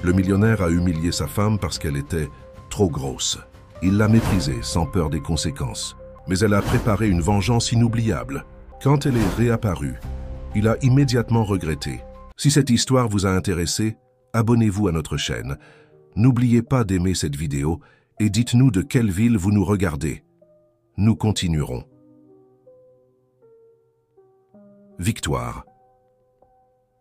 Le millionnaire a humilié sa femme parce qu'elle était trop grosse. Il l'a méprisée sans peur des conséquences. Mais elle a préparé une vengeance inoubliable. Quand elle est réapparue, il a immédiatement regretté. Si cette histoire vous a intéressé, abonnez-vous à notre chaîne. N'oubliez pas d'aimer cette vidéo et dites-nous de quelle ville vous nous regardez. Nous continuerons. Victoire.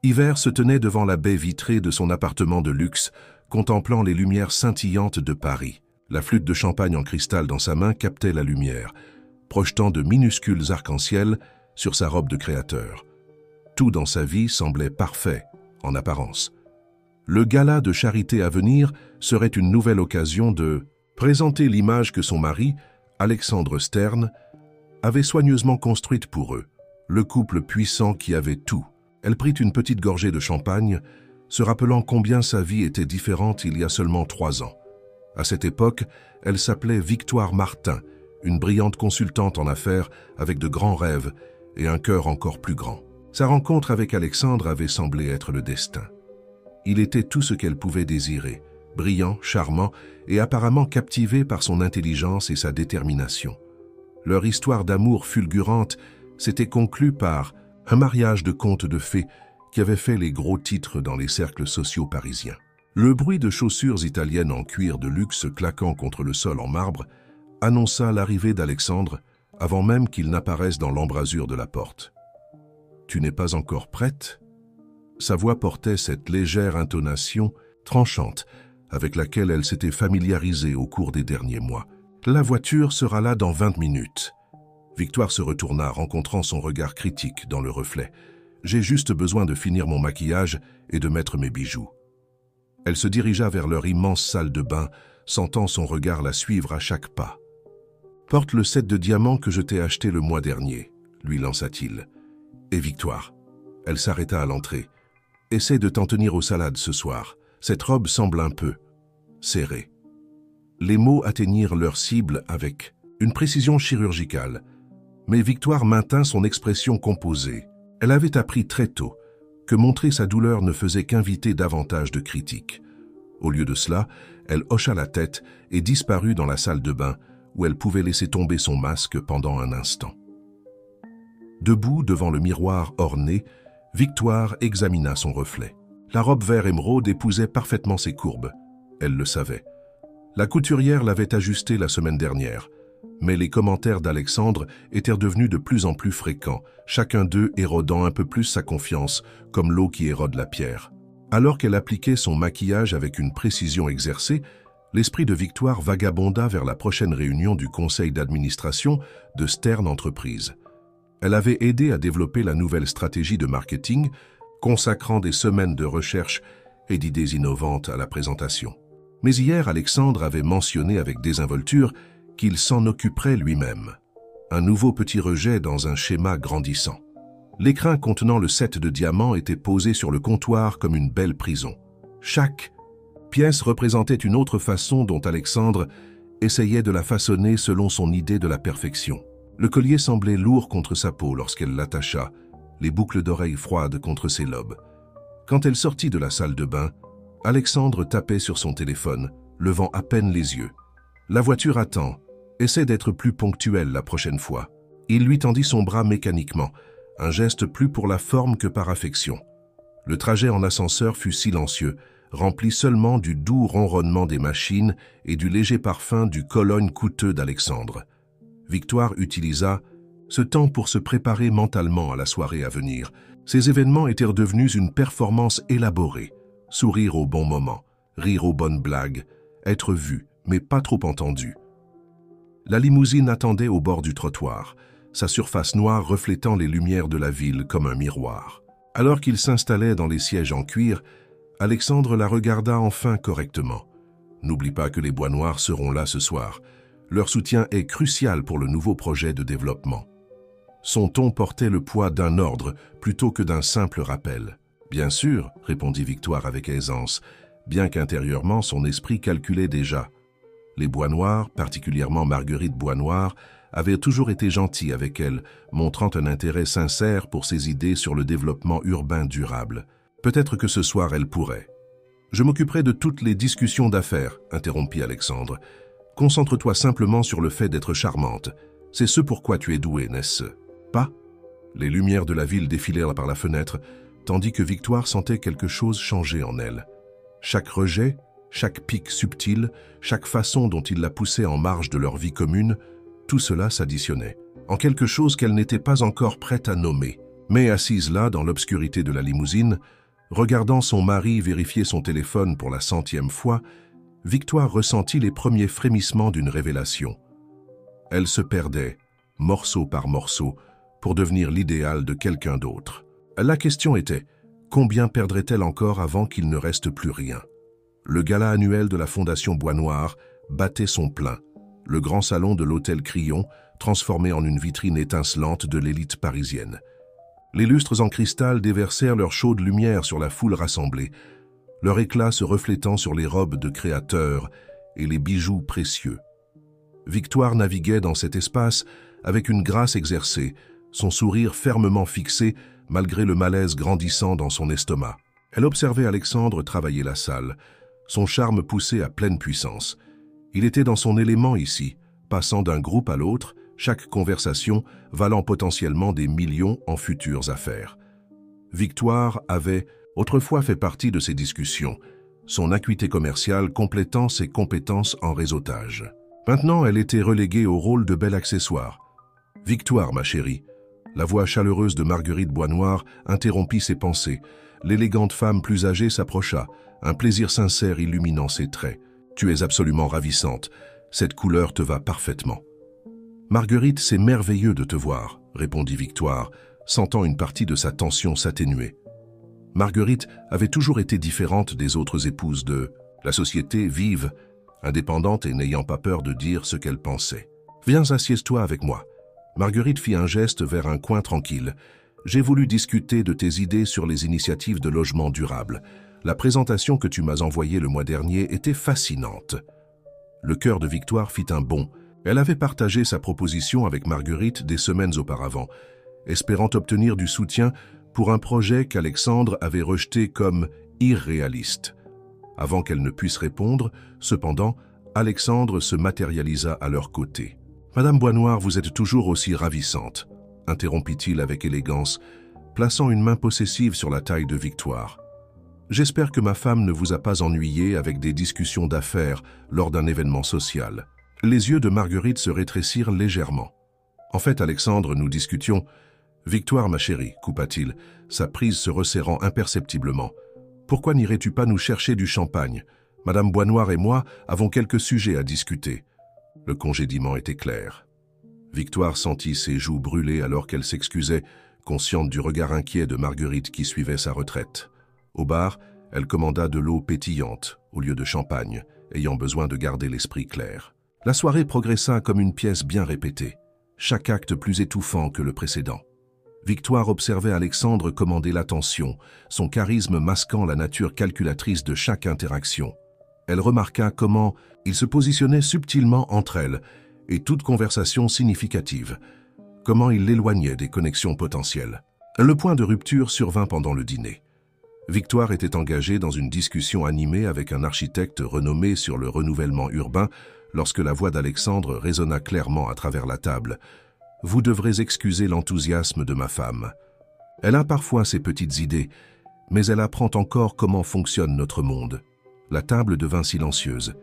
Hiver se tenait devant la baie vitrée de son appartement de luxe, contemplant les lumières scintillantes de Paris. La flûte de champagne en cristal dans sa main captait la lumière, projetant de minuscules arcs-en-ciel sur sa robe de créateur. Tout dans sa vie semblait parfait, en apparence. Le gala de charité à venir serait une nouvelle occasion de présenter l'image que son mari, Alexandre Stern, avait soigneusement construite pour eux, le couple puissant qui avait tout. Elle prit une petite gorgée de champagne, se rappelant combien sa vie était différente il y a seulement 3 ans. À cette époque, elle s'appelait Victoire Martin, une brillante consultante en affaires avec de grands rêves et un cœur encore plus grand. Sa rencontre avec Alexandre avait semblé être le destin. Il était tout ce qu'elle pouvait désirer, brillant, charmant et apparemment captivé par son intelligence et sa détermination. Leur histoire d'amour fulgurante s'était conclue par un mariage de conte de fées qui avait fait les gros titres dans les cercles sociaux parisiens. Le bruit de chaussures italiennes en cuir de luxe claquant contre le sol en marbre annonça l'arrivée d'Alexandre avant même qu'il n'apparaisse dans l'embrasure de la porte. « Tu n'es pas encore prête ?» Sa voix portait cette légère intonation tranchante avec laquelle elle s'était familiarisée au cours des derniers mois. « La voiture sera là dans 20 minutes. » Victoire se retourna, rencontrant son regard critique dans le reflet. « J'ai juste besoin de finir mon maquillage et de mettre mes bijoux. » Elle se dirigea vers leur immense salle de bain, sentant son regard la suivre à chaque pas. « Porte le set de diamants que je t'ai acheté le mois dernier, » lui lança-t-il. « Et Victoire ?» Elle s'arrêta à l'entrée. « Essaie de t'en tenir aux salades ce soir. Cette robe semble un peu serrée. » Les mots atteignirent leur cible avec une précision chirurgicale. Mais Victoire maintint son expression composée. Elle avait appris très tôt que montrer sa douleur ne faisait qu'inviter davantage de critiques. Au lieu de cela, elle hocha la tête et disparut dans la salle de bain où elle pouvait laisser tomber son masque pendant un instant. Debout devant le miroir orné, Victoire examina son reflet. La robe vert émeraude épousait parfaitement ses courbes. Elle le savait. La couturière l'avait ajustée la semaine dernière. Mais les commentaires d'Alexandre étaient devenus de plus en plus fréquents, chacun d'eux érodant un peu plus sa confiance, comme l'eau qui érode la pierre. Alors qu'elle appliquait son maquillage avec une précision exercée, l'esprit de Victoire vagabonda vers la prochaine réunion du conseil d'administration de Stern Entreprises. Elle avait aidé à développer la nouvelle stratégie de marketing, consacrant des semaines de recherche et d'idées innovantes à la présentation. Mais hier, Alexandre avait mentionné avec désinvolture qu'il s'en occuperait lui-même. Un nouveau petit rejet dans un schéma grandissant. L'écrin contenant le set de diamants était posé sur le comptoir comme une belle prison. Chaque pièce représentait une autre façon dont Alexandre essayait de la façonner selon son idée de la perfection. Le collier semblait lourd contre sa peau lorsqu'elle l'attacha, les boucles d'oreilles froides contre ses lobes. Quand elle sortit de la salle de bain, Alexandre tapait sur son téléphone, levant à peine les yeux. « La voiture attend. Essaie d'être plus ponctuel la prochaine fois. » Il lui tendit son bras mécaniquement, un geste plus pour la forme que par affection. Le trajet en ascenseur fut silencieux, rempli seulement du doux ronronnement des machines et du léger parfum du cologne coûteux d'Alexandre. Victoire utilisa ce temps pour se préparer mentalement à la soirée à venir. Ces événements étaient devenus une performance élaborée. Sourire au bon moment, rire aux bonnes blagues, être vu, mais pas trop entendu. La limousine attendait au bord du trottoir, sa surface noire reflétant les lumières de la ville comme un miroir. Alors qu'il s'installait dans les sièges en cuir, Alexandre la regarda enfin correctement. « N'oublie pas que les Bois Noirs seront là ce soir. Leur soutien est crucial pour le nouveau projet de développement. » Son ton portait le poids d'un ordre plutôt que d'un simple rappel. « Bien sûr, » répondit Victoire avec aisance, bien qu'intérieurement son esprit calculait déjà. Les Bois Noirs, particulièrement Marguerite Bois Noir, avaient toujours été gentils avec elle, montrant un intérêt sincère pour ses idées sur le développement urbain durable. Peut-être que ce soir elle pourrait. Je m'occuperai de toutes les discussions d'affaires, interrompit Alexandre. Concentre-toi simplement sur le fait d'être charmante. C'est ce pourquoi tu es douée, n'est-ce pas? Les lumières de la ville défilèrent par la fenêtre, tandis que Victoire sentait quelque chose changer en elle. Chaque rejet, chaque pic subtil, chaque façon dont il la poussait en marge de leur vie commune, tout cela s'additionnait, en quelque chose qu'elle n'était pas encore prête à nommer. Mais assise là, dans l'obscurité de la limousine, regardant son mari vérifier son téléphone pour la 100e fois, Victoire ressentit les premiers frémissements d'une révélation. Elle se perdait, morceau par morceau, pour devenir l'idéal de quelqu'un d'autre. La question était, combien perdrait-elle encore avant qu'il ne reste plus rien? Le gala annuel de la Fondation Bois Noir battait son plein. Le grand salon de l'hôtel Crillon, transformé en une vitrine étincelante de l'élite parisienne. Les lustres en cristal déversèrent leur chaude lumière sur la foule rassemblée, leur éclat se reflétant sur les robes de créateurs et les bijoux précieux. Victoire naviguait dans cet espace avec une grâce exercée, son sourire fermement fixé malgré le malaise grandissant dans son estomac. Elle observait Alexandre travailler la salle, son charme poussé à pleine puissance. Il était dans son élément ici, passant d'un groupe à l'autre, chaque conversation valant potentiellement des millions en futures affaires. Victoire avait autrefois fait partie de ces discussions, son acuité commerciale complétant ses compétences en réseautage. Maintenant, elle était reléguée au rôle de bel accessoire. « Victoire, ma chérie !» La voix chaleureuse de Marguerite Bois Noir interrompit ses pensées. L'élégante femme plus âgée s'approcha, un plaisir sincère illuminant ses traits. « Tu es absolument ravissante. Cette couleur te va parfaitement. » « Marguerite, c'est merveilleux de te voir, » répondit Victoire, sentant une partie de sa tension s'atténuer. Marguerite avait toujours été différente des autres épouses de la société, vive, indépendante et n'ayant pas peur de dire ce qu'elle pensait. « Viens, assieds-toi avec moi. » Marguerite fit un geste vers un coin tranquille. « J'ai voulu discuter de tes idées sur les initiatives de logement durable. La présentation que tu m'as envoyée le mois dernier était fascinante. » Le cœur de Victoire fit un bond. Elle avait partagé sa proposition avec Marguerite des semaines auparavant, espérant obtenir du soutien pour un projet qu'Alexandre avait rejeté comme irréaliste. Avant qu'elle ne puisse répondre, cependant, Alexandre se matérialisa à leur côté. « Madame Bois Noir, vous êtes toujours aussi ravissante, » interrompit-il avec élégance, plaçant une main possessive sur la taille de Victoire. « J'espère que ma femme ne vous a pas ennuyé avec des discussions d'affaires lors d'un événement social. » Les yeux de Marguerite se rétrécirent légèrement. « En fait, Alexandre, nous discutions. »« Victoire, ma chérie, » coupa-t-il, sa prise se resserrant imperceptiblement. « Pourquoi n'irais-tu pas nous chercher du champagne? Madame Bois Noir et moi avons quelques sujets à discuter. » Le congédiement était clair. Victoire sentit ses joues brûler alors qu'elle s'excusait, consciente du regard inquiet de Marguerite qui suivait sa retraite. Au bar, elle commanda de l'eau pétillante au lieu de champagne, ayant besoin de garder l'esprit clair. La soirée progressa comme une pièce bien répétée, chaque acte plus étouffant que le précédent. Victoire observait Alexandre commander l'attention, son charisme masquant la nature calculatrice de chaque interaction. Elle remarqua comment il se positionnait subtilement entre elles et toute conversation significative, comment il l'éloignait des connexions potentielles. Le point de rupture survint pendant le dîner. Victoire était engagée dans une discussion animée avec un architecte renommé sur le renouvellement urbain lorsque la voix d'Alexandre résonna clairement à travers la table. « Vous devrez excuser l'enthousiasme de ma femme. Elle a parfois ses petites idées, mais elle apprend encore comment fonctionne notre monde. » La table devint silencieuse.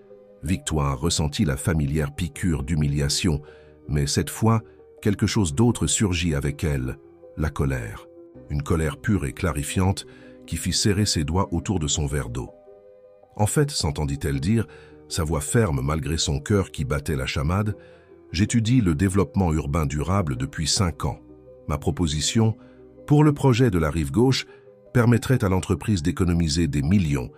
Victoire ressentit la familière piqûre d'humiliation, mais cette fois, quelque chose d'autre surgit avec elle, la colère. Une colère pure et clarifiante qui fit serrer ses doigts autour de son verre d'eau. « En fait, s'entendit-elle dire, sa voix ferme malgré son cœur qui battait la chamade, « j'étudie le développement urbain durable depuis 5 ans. Ma proposition, pour le projet de la rive gauche, permettrait à l'entreprise d'économiser des millions,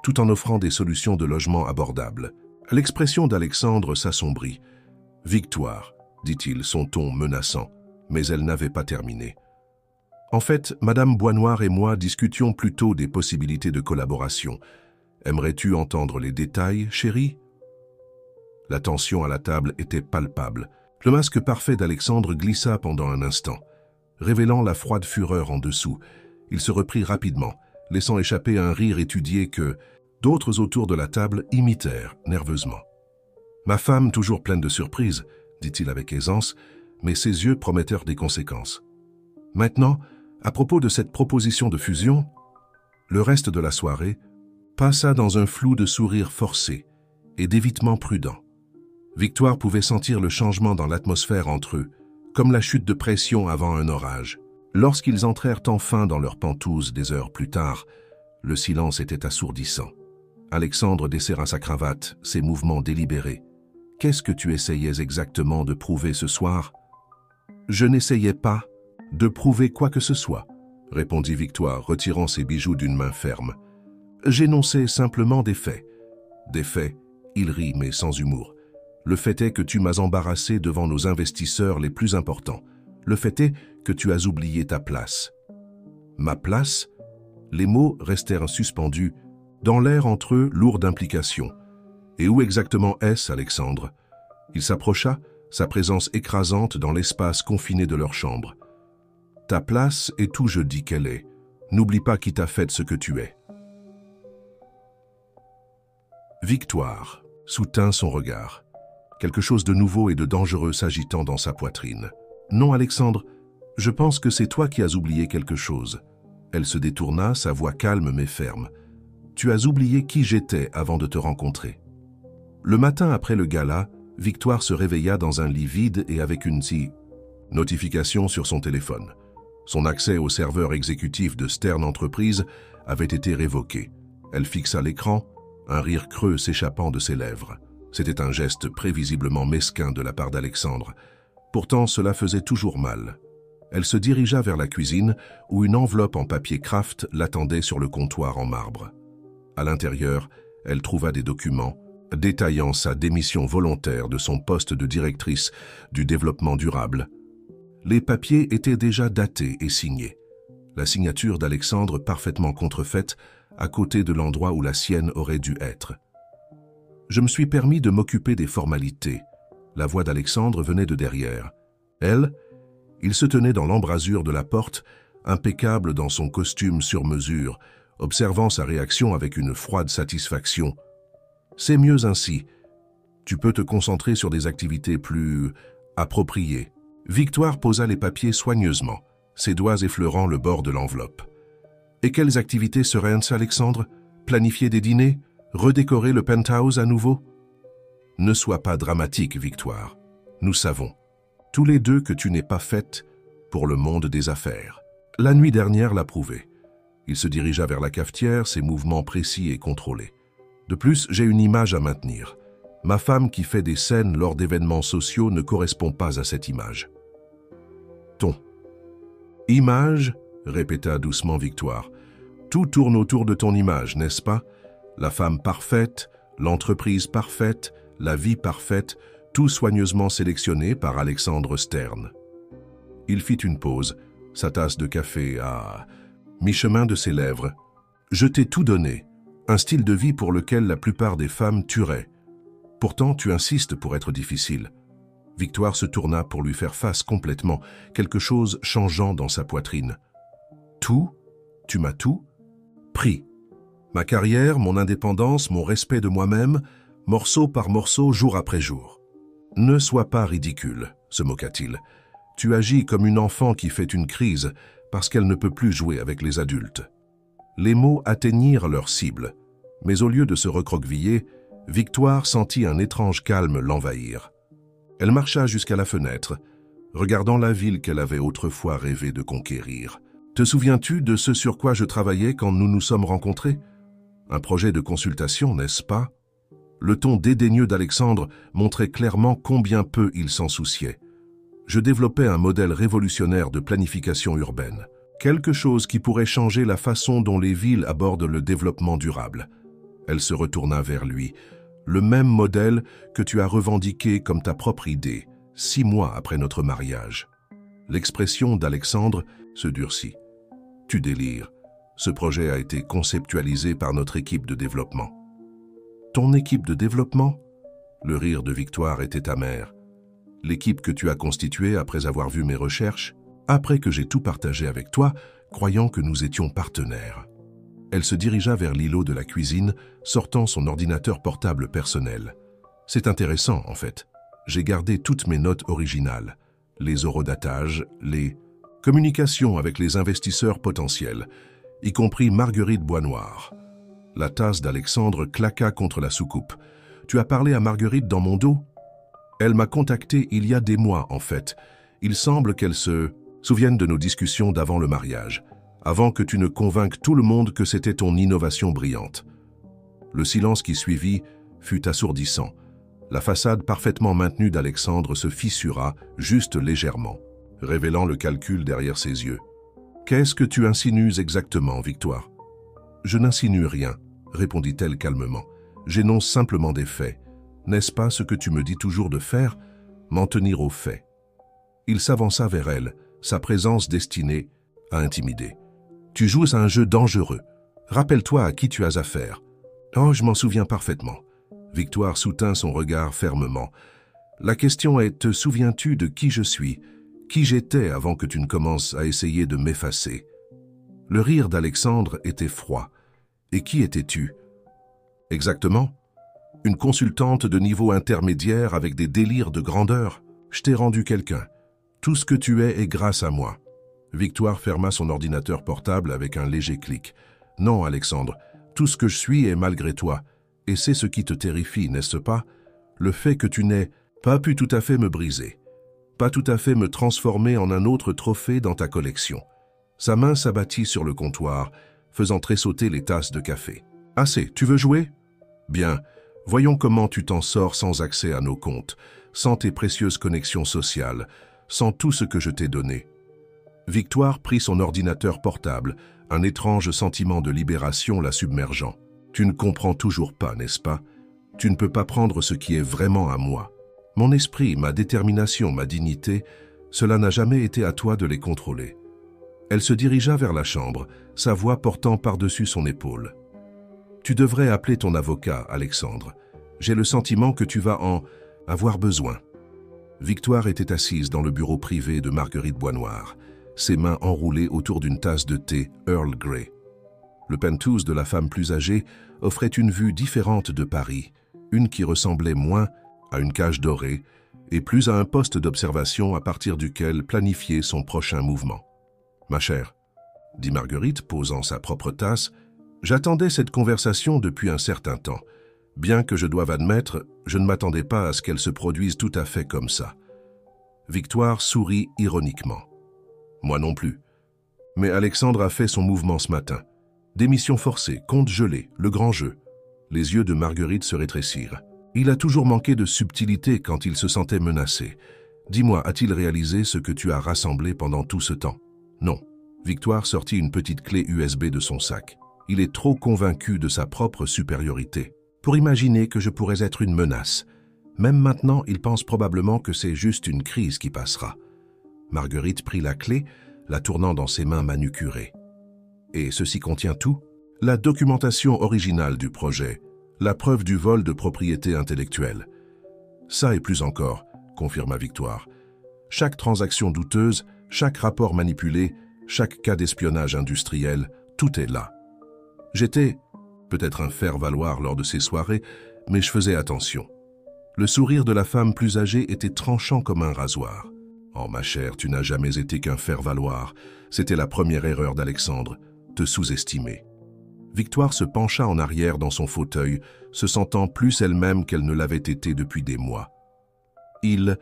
tout en offrant des solutions de logement abordables. » L'expression d'Alexandre s'assombrit. « Victoire, » dit-il, son ton menaçant, mais elle n'avait pas terminé. « En fait, Madame Bois Noir et moi discutions plutôt des possibilités de collaboration. Aimerais-tu entendre les détails, chérie ?» La tension à la table était palpable. Le masque parfait d'Alexandre glissa pendant un instant. Révélant la froide fureur en dessous, il se reprit rapidement, laissant échapper un rire étudié que D'autres autour de la table imitèrent nerveusement. « Ma femme, toujours pleine de surprises, dit-il avec aisance, mais ses yeux promettèrent des conséquences. Maintenant, à propos de cette proposition de fusion, le reste de la soirée passa dans un flou de sourires forcés et d'évitements prudents. Victoire pouvait sentir le changement dans l'atmosphère entre eux, comme la chute de pression avant un orage. Lorsqu'ils entrèrent enfin dans leurs pentouses des heures plus tard, le silence était assourdissant. Alexandre desserra sa cravate, ses mouvements délibérés. « Qu'est-ce que tu essayais exactement de prouver ce soir ?»« Je n'essayais pas de prouver quoi que ce soit, » répondit Victoire, retirant ses bijoux d'une main ferme. « J'énonçais simplement des faits. » Des faits, il rit mais sans humour. « Le fait est que tu m'as embarrassé devant nos investisseurs les plus importants. Le fait est que tu as oublié ta place. » « Ma place ?» Les mots restèrent suspendus, dans l'air entre eux lourd d'implication. « Et où exactement est-ce, Alexandre ?» Il s'approcha, sa présence écrasante dans l'espace confiné de leur chambre. « Ta place est où je dis qu'elle est. N'oublie pas qui t'a fait ce que tu es. » Victoire soutint son regard. Quelque chose de nouveau et de dangereux s'agitant dans sa poitrine. « Non, Alexandre, je pense que c'est toi qui as oublié quelque chose. » Elle se détourna, sa voix calme mais ferme. « Tu as oublié qui j'étais avant de te rencontrer. » Le matin après le gala, Victoire se réveilla dans un lit vide et avec une notification sur son téléphone. Son accès au serveur exécutif de Stern Entreprises avait été révoqué. Elle fixa l'écran, un rire creux s'échappant de ses lèvres. C'était un geste prévisiblement mesquin de la part d'Alexandre. Pourtant, cela faisait toujours mal. Elle se dirigea vers la cuisine où une enveloppe en papier kraft l'attendait sur le comptoir en marbre. À l'intérieur, elle trouva des documents détaillant sa démission volontaire de son poste de directrice du développement durable. Les papiers étaient déjà datés et signés. La signature d'Alexandre parfaitement contrefaite à côté de l'endroit où la sienne aurait dû être. « Je me suis permis de m'occuper des formalités. » La voix d'Alexandre venait de derrière. Elle, il se tenait dans l'embrasure de la porte, impeccable dans son costume sur mesure, observant sa réaction avec une froide satisfaction. « C'est mieux ainsi. Tu peux te concentrer sur des activités plus appropriées. » Victoire posa les papiers soigneusement, ses doigts effleurant le bord de l'enveloppe. « Et quelles activités seraient-ce, Alexandre? Planifier des dîners? Redécorer le penthouse à nouveau? » Ne sois pas dramatique, Victoire. Nous savons, tous les deux, que tu n'es pas faite pour le monde des affaires. La nuit dernière l'a prouvé. Il se dirigea vers la cafetière, ses mouvements précis et contrôlés. De plus, j'ai une image à maintenir. Ma femme qui fait des scènes lors d'événements sociaux ne correspond pas à cette image. Ton image, répéta doucement Victoire. Tout tourne autour de ton image, n'est-ce pas? La femme parfaite, l'entreprise parfaite, la vie parfaite, tout soigneusement sélectionné par Alexandre Stern. Il fit une pause, sa tasse de café à mi-chemin de ses lèvres. Je t'ai tout donné, un style de vie pour lequel la plupart des femmes tueraient. Pourtant, tu insistes pour être difficile. Victoire se tourna pour lui faire face complètement, quelque chose changeant dans sa poitrine. Tout? Tu m'as tout pris. Ma carrière, mon indépendance, mon respect de moi-même, morceau par morceau, jour après jour. Ne sois pas ridicule, se moqua-t-il. Tu agis comme une enfant qui fait une crise parce qu'elle ne peut plus jouer avec les adultes. Les mots atteignirent leur cible, mais au lieu de se recroqueviller, Victoire sentit un étrange calme l'envahir. Elle marcha jusqu'à la fenêtre, regardant la ville qu'elle avait autrefois rêvé de conquérir. « Te souviens-tu de ce sur quoi je travaillais quand nous nous sommes rencontrés? Un projet de consultation, n'est-ce pas ?» Le ton dédaigneux d'Alexandre montrait clairement combien peu il s'en souciait. Je développais un modèle révolutionnaire de planification urbaine. Quelque chose qui pourrait changer la façon dont les villes abordent le développement durable. Elle se retourna vers lui. Le même modèle que tu as revendiqué comme ta propre idée, 6 mois après notre mariage. L'expression d'Alexandre se durcit. Tu délires. Ce projet a été conceptualisé par notre équipe de développement. Ton équipe de développement? Le rire de Victoire était amer. L'équipe que tu as constituée après avoir vu mes recherches, après que j'ai tout partagé avec toi, croyant que nous étions partenaires. Elle se dirigea vers l'îlot de la cuisine, sortant son ordinateur portable personnel. C'est intéressant, en fait. J'ai gardé toutes mes notes originales. Les horodatage, les communications avec les investisseurs potentiels, y compris Marguerite Boisnoir. La tasse d'Alexandre claqua contre la soucoupe. « Tu as parlé à Marguerite dans mon dos ?» Elle m'a contacté il y a des mois, en fait. Il semble qu'elle se souvienne de nos discussions d'avant le mariage, avant que tu ne convainques tout le monde que c'était ton innovation brillante. Le silence qui suivit fut assourdissant. La façade parfaitement maintenue d'Alexandre se fissura juste légèrement, révélant le calcul derrière ses yeux. « Qu'est-ce que tu insinues exactement, Victoire ?»« Je n'insinue rien, » répondit-elle calmement. « J'énonce simplement des faits. N'est-ce pas ce que tu me dis toujours de faire? M'en tenir aux faits. » Il s'avança vers elle, sa présence destinée à intimider. « Tu joues à un jeu dangereux. Rappelle-toi à qui tu as affaire. »« Oh, je m'en souviens parfaitement. » Victoire soutint son regard fermement. « La question est, te souviens-tu de qui je suis, qui j'étais avant que tu ne commences à essayer de m'effacer ?» Le rire d'Alexandre était froid. « Et qui étais-tu ?»« Exactement. Une consultante de niveau intermédiaire avec des délires de grandeur. Je t'ai rendu quelqu'un. Tout ce que tu es est grâce à moi. » Victoire ferma son ordinateur portable avec un léger clic. « Non, Alexandre, tout ce que je suis est malgré toi. Et c'est ce qui te terrifie, n'est-ce pas? Le fait que tu n'aies pas pu tout à fait me briser, pas tout à fait me transformer en un autre trophée dans ta collection. » Sa main s'abattit sur le comptoir, faisant tressauter les tasses de café. « Assez, tu veux jouer? Bien, voyons comment tu t'en sors sans accès à nos comptes, sans tes précieuses connexions sociales, sans tout ce que je t'ai donné. » Victoire prit son ordinateur portable, un étrange sentiment de libération la submergeant. « Tu ne comprends toujours pas, n'est-ce pas? Tu ne peux pas prendre ce qui est vraiment à moi. Mon esprit, ma détermination, ma dignité, cela n'a jamais été à toi de les contrôler. » Elle se dirigea vers la chambre, sa voix portant par-dessus son épaule. « Tu devrais appeler ton avocat, Alexandre. J'ai le sentiment que tu vas en avoir besoin. » Victoire était assise dans le bureau privé de Marguerite Boisnoir, ses mains enroulées autour d'une tasse de thé Earl Grey. Le penthouse de la femme plus âgée offrait une vue différente de Paris, une qui ressemblait moins à une cage dorée et plus à un poste d'observation à partir duquel planifier son prochain mouvement. « Ma chère, » dit Marguerite, posant sa propre tasse, « j'attendais cette conversation depuis un certain temps. Bien que je doive admettre, je ne m'attendais pas à ce qu'elle se produise tout à fait comme ça. » Victoire sourit ironiquement. « Moi non plus. Mais Alexandre a fait son mouvement ce matin. Démission forcée, compte gelé, le grand jeu. » Les yeux de Marguerite se rétrécirent. « Il a toujours manqué de subtilité quand il se sentait menacé. Dis-moi, a-t-il réalisé ce que tu as rassemblé pendant tout ce temps? » Non. Victoire sortit une petite clé USB de son sac. Il est trop convaincu de sa propre supériorité pour imaginer que je pourrais être une menace. Même maintenant, il pense probablement que c'est juste une crise qui passera. Marguerite prit la clé, la tournant dans ses mains manucurées. Et ceci contient tout? La documentation originale du projet, la preuve du vol de propriété intellectuelle. Ça et plus encore, confirma Victoire. Chaque transaction douteuse, chaque rapport manipulé, chaque cas d'espionnage industriel, tout est là. J'étais peut-être un faire-valoir lors de ces soirées, mais je faisais attention. Le sourire de la femme plus âgée était tranchant comme un rasoir. « Oh ma chère, tu n'as jamais été qu'un faire-valoir. C'était la première erreur d'Alexandre, te sous-estimer. » Victoire se pencha en arrière dans son fauteuil, se sentant plus elle-même qu'elle ne l'avait été depuis des mois. Il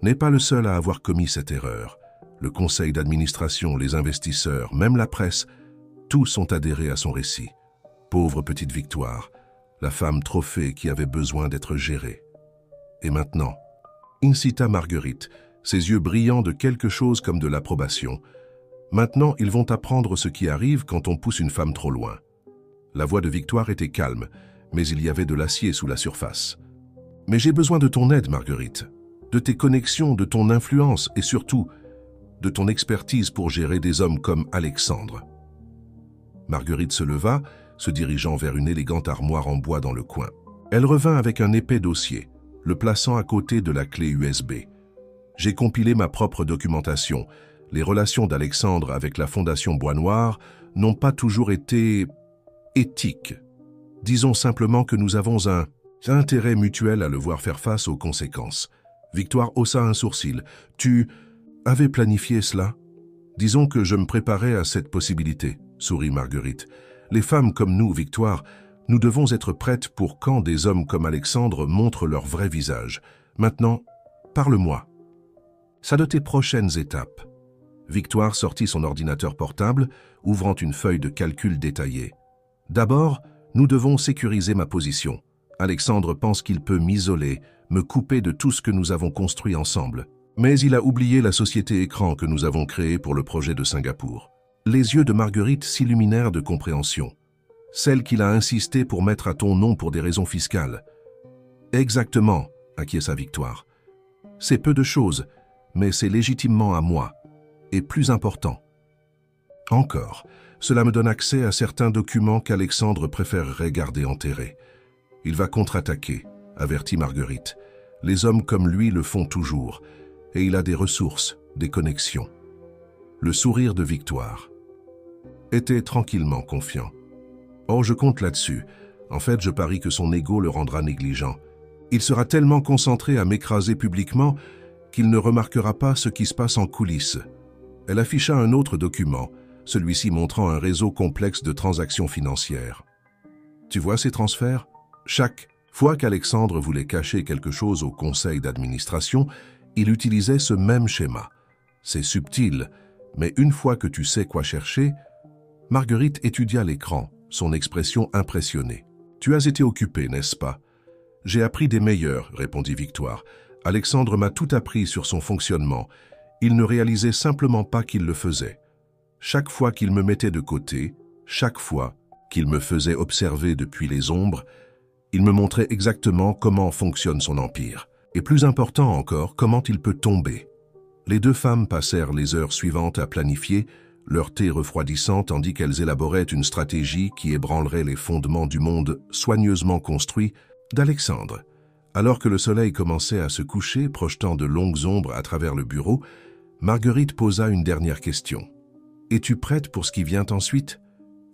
n'est pas le seul à avoir commis cette erreur. Le conseil d'administration, les investisseurs, même la presse, tous ont adhéré à son récit. Pauvre petite Victoire, la femme trophée qui avait besoin d'être gérée. Et maintenant, incita Marguerite, ses yeux brillants de quelque chose comme de l'approbation. Maintenant, ils vont apprendre ce qui arrive quand on pousse une femme trop loin. La voix de Victoire était calme, mais il y avait de l'acier sous la surface. « Mais j'ai besoin de ton aide, Marguerite, de tes connexions, de ton influence et surtout de ton expertise pour gérer des hommes comme Alexandre. » Marguerite se leva, se dirigeant vers une élégante armoire en bois dans le coin. Elle revint avec un épais dossier, le plaçant à côté de la clé USB. « J'ai compilé ma propre documentation. Les relations d'Alexandre avec la Fondation Boisnoir n'ont pas toujours été éthique. Disons simplement que nous avons un intérêt mutuel à le voir faire face aux conséquences. Victoire haussa un sourcil. Tu avais planifié cela? Disons que je me préparais à cette possibilité, sourit Marguerite. Les femmes comme nous, Victoire, nous devons être prêtes pour quand des hommes comme Alexandre montrent leur vrai visage. Maintenant, parle-moi. Ça de tes prochaines étapes. Victoire sortit son ordinateur portable, ouvrant une feuille de calcul détaillée. D'abord, nous devons sécuriser ma position. Alexandre pense qu'il peut m'isoler, me couper de tout ce que nous avons construit ensemble. Mais il a oublié la société écran que nous avons créée pour le projet de Singapour. Les yeux de Marguerite s'illuminèrent de compréhension. Celle qu'il a insisté pour mettre à ton nom pour des raisons fiscales. Exactement, acquiesça Victoire. C'est peu de choses, mais c'est légitimement à moi, et plus important. Encore, cela me donne accès à certains documents qu'Alexandre préférerait garder enterrés. Il va contre-attaquer, avertit Marguerite. Les hommes comme lui le font toujours, et il a des ressources, des connexions. Le sourire de Victoire était tranquillement confiant. Oh, je compte là-dessus. En fait, je parie que son ego le rendra négligent. Il sera tellement concentré à m'écraser publiquement qu'il ne remarquera pas ce qui se passe en coulisses. Elle afficha un autre document, celui-ci montrant un réseau complexe de transactions financières. Tu vois ces transferts? Chaque fois qu'Alexandre voulait cacher quelque chose au conseil d'administration, il utilisait ce même schéma. C'est subtil, mais une fois que tu sais quoi chercher, Marguerite étudia l'écran, son expression impressionnée. « Tu as été occupé, n'est-ce pas ?»« J'ai appris des meilleurs, » répondit Victoire. « Alexandre m'a tout appris sur son fonctionnement. Il ne réalisait simplement pas qu'il le faisait. Chaque fois qu'il me mettait de côté, chaque fois qu'il me faisait observer depuis les ombres, il me montrait exactement comment fonctionne son empire. Et plus important encore, comment il peut tomber. » Les deux femmes passèrent les heures suivantes à planifier, leur thé refroidissant tandis qu'elles élaboraient une stratégie qui ébranlerait les fondements du monde soigneusement construit d'Alexandre. Alors que le soleil commençait à se coucher, projetant de longues ombres à travers le bureau, Marguerite posa une dernière question. « Es-tu prête pour ce qui vient ensuite?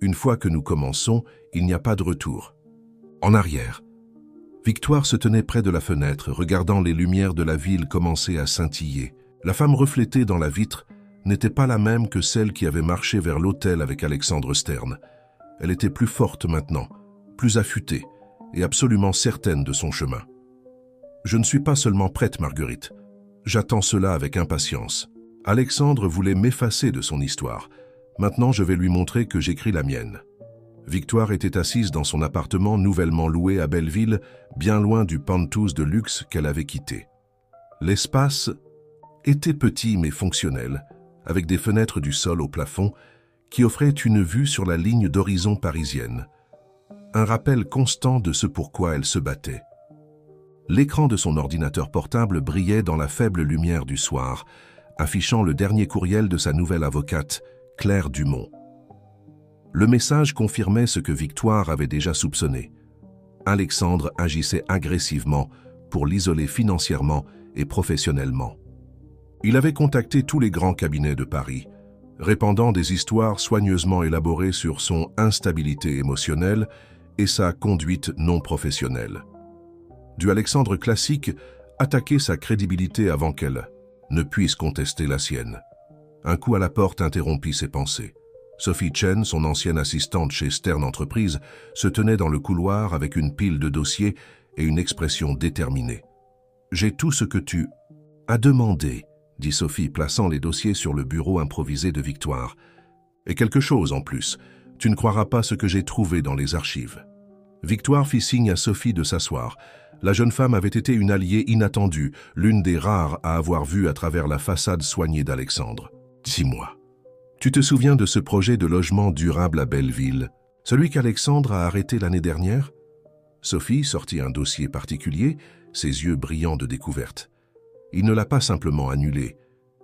Une fois que nous commençons, il n'y a pas de retour. » En arrière. Victoire se tenait près de la fenêtre, regardant les lumières de la ville commencer à scintiller. La femme reflétée dans la vitre n'était pas la même que celle qui avait marché vers l'hôtel avec Alexandre Stern. Elle était plus forte maintenant, plus affûtée et absolument certaine de son chemin. « Je ne suis pas seulement prête, Marguerite. J'attends cela avec impatience. Alexandre voulait m'effacer de son histoire. Maintenant, je vais lui montrer que j'écris la mienne. » Victoire était assise dans son appartement nouvellement loué à Belleville, bien loin du penthouse de luxe qu'elle avait quitté. L'espace était petit mais fonctionnel, avec des fenêtres du sol au plafond qui offraient une vue sur la ligne d'horizon parisienne. Un rappel constant de ce pourquoi elle se battait. L'écran de son ordinateur portable brillait dans la faible lumière du soir, affichant le dernier courriel de sa nouvelle avocate, Claire Dumont. Le message confirmait ce que Victoire avait déjà soupçonné. Alexandre agissait agressivement pour l'isoler financièrement et professionnellement. Il avait contacté tous les grands cabinets de Paris, répandant des histoires soigneusement élaborées sur son instabilité émotionnelle et sa conduite non professionnelle. Du Alexandre classique attaquait sa crédibilité avant qu'elle ne puisse contester la sienne. Un coup à la porte interrompit ses pensées. Sophie Chen, son ancienne assistante chez Stern Entreprises, se tenait dans le couloir avec une pile de dossiers et une expression déterminée. « J'ai tout ce que tu as demandé », dit Sophie, plaçant les dossiers sur le bureau improvisé de Victoire. « Et quelque chose en plus. Tu ne croiras pas ce que j'ai trouvé dans les archives. » Victoire fit signe à Sophie de s'asseoir. La jeune femme avait été une alliée inattendue, l'une des rares à avoir vu à travers la façade soignée d'Alexandre. « Dis-moi. Tu te souviens de ce projet de logement durable à Belleville, celui qu'Alexandre a arrêté l'année dernière ?» Sophie sortit un dossier particulier, ses yeux brillants de découverte. Il ne l'a pas simplement annulé.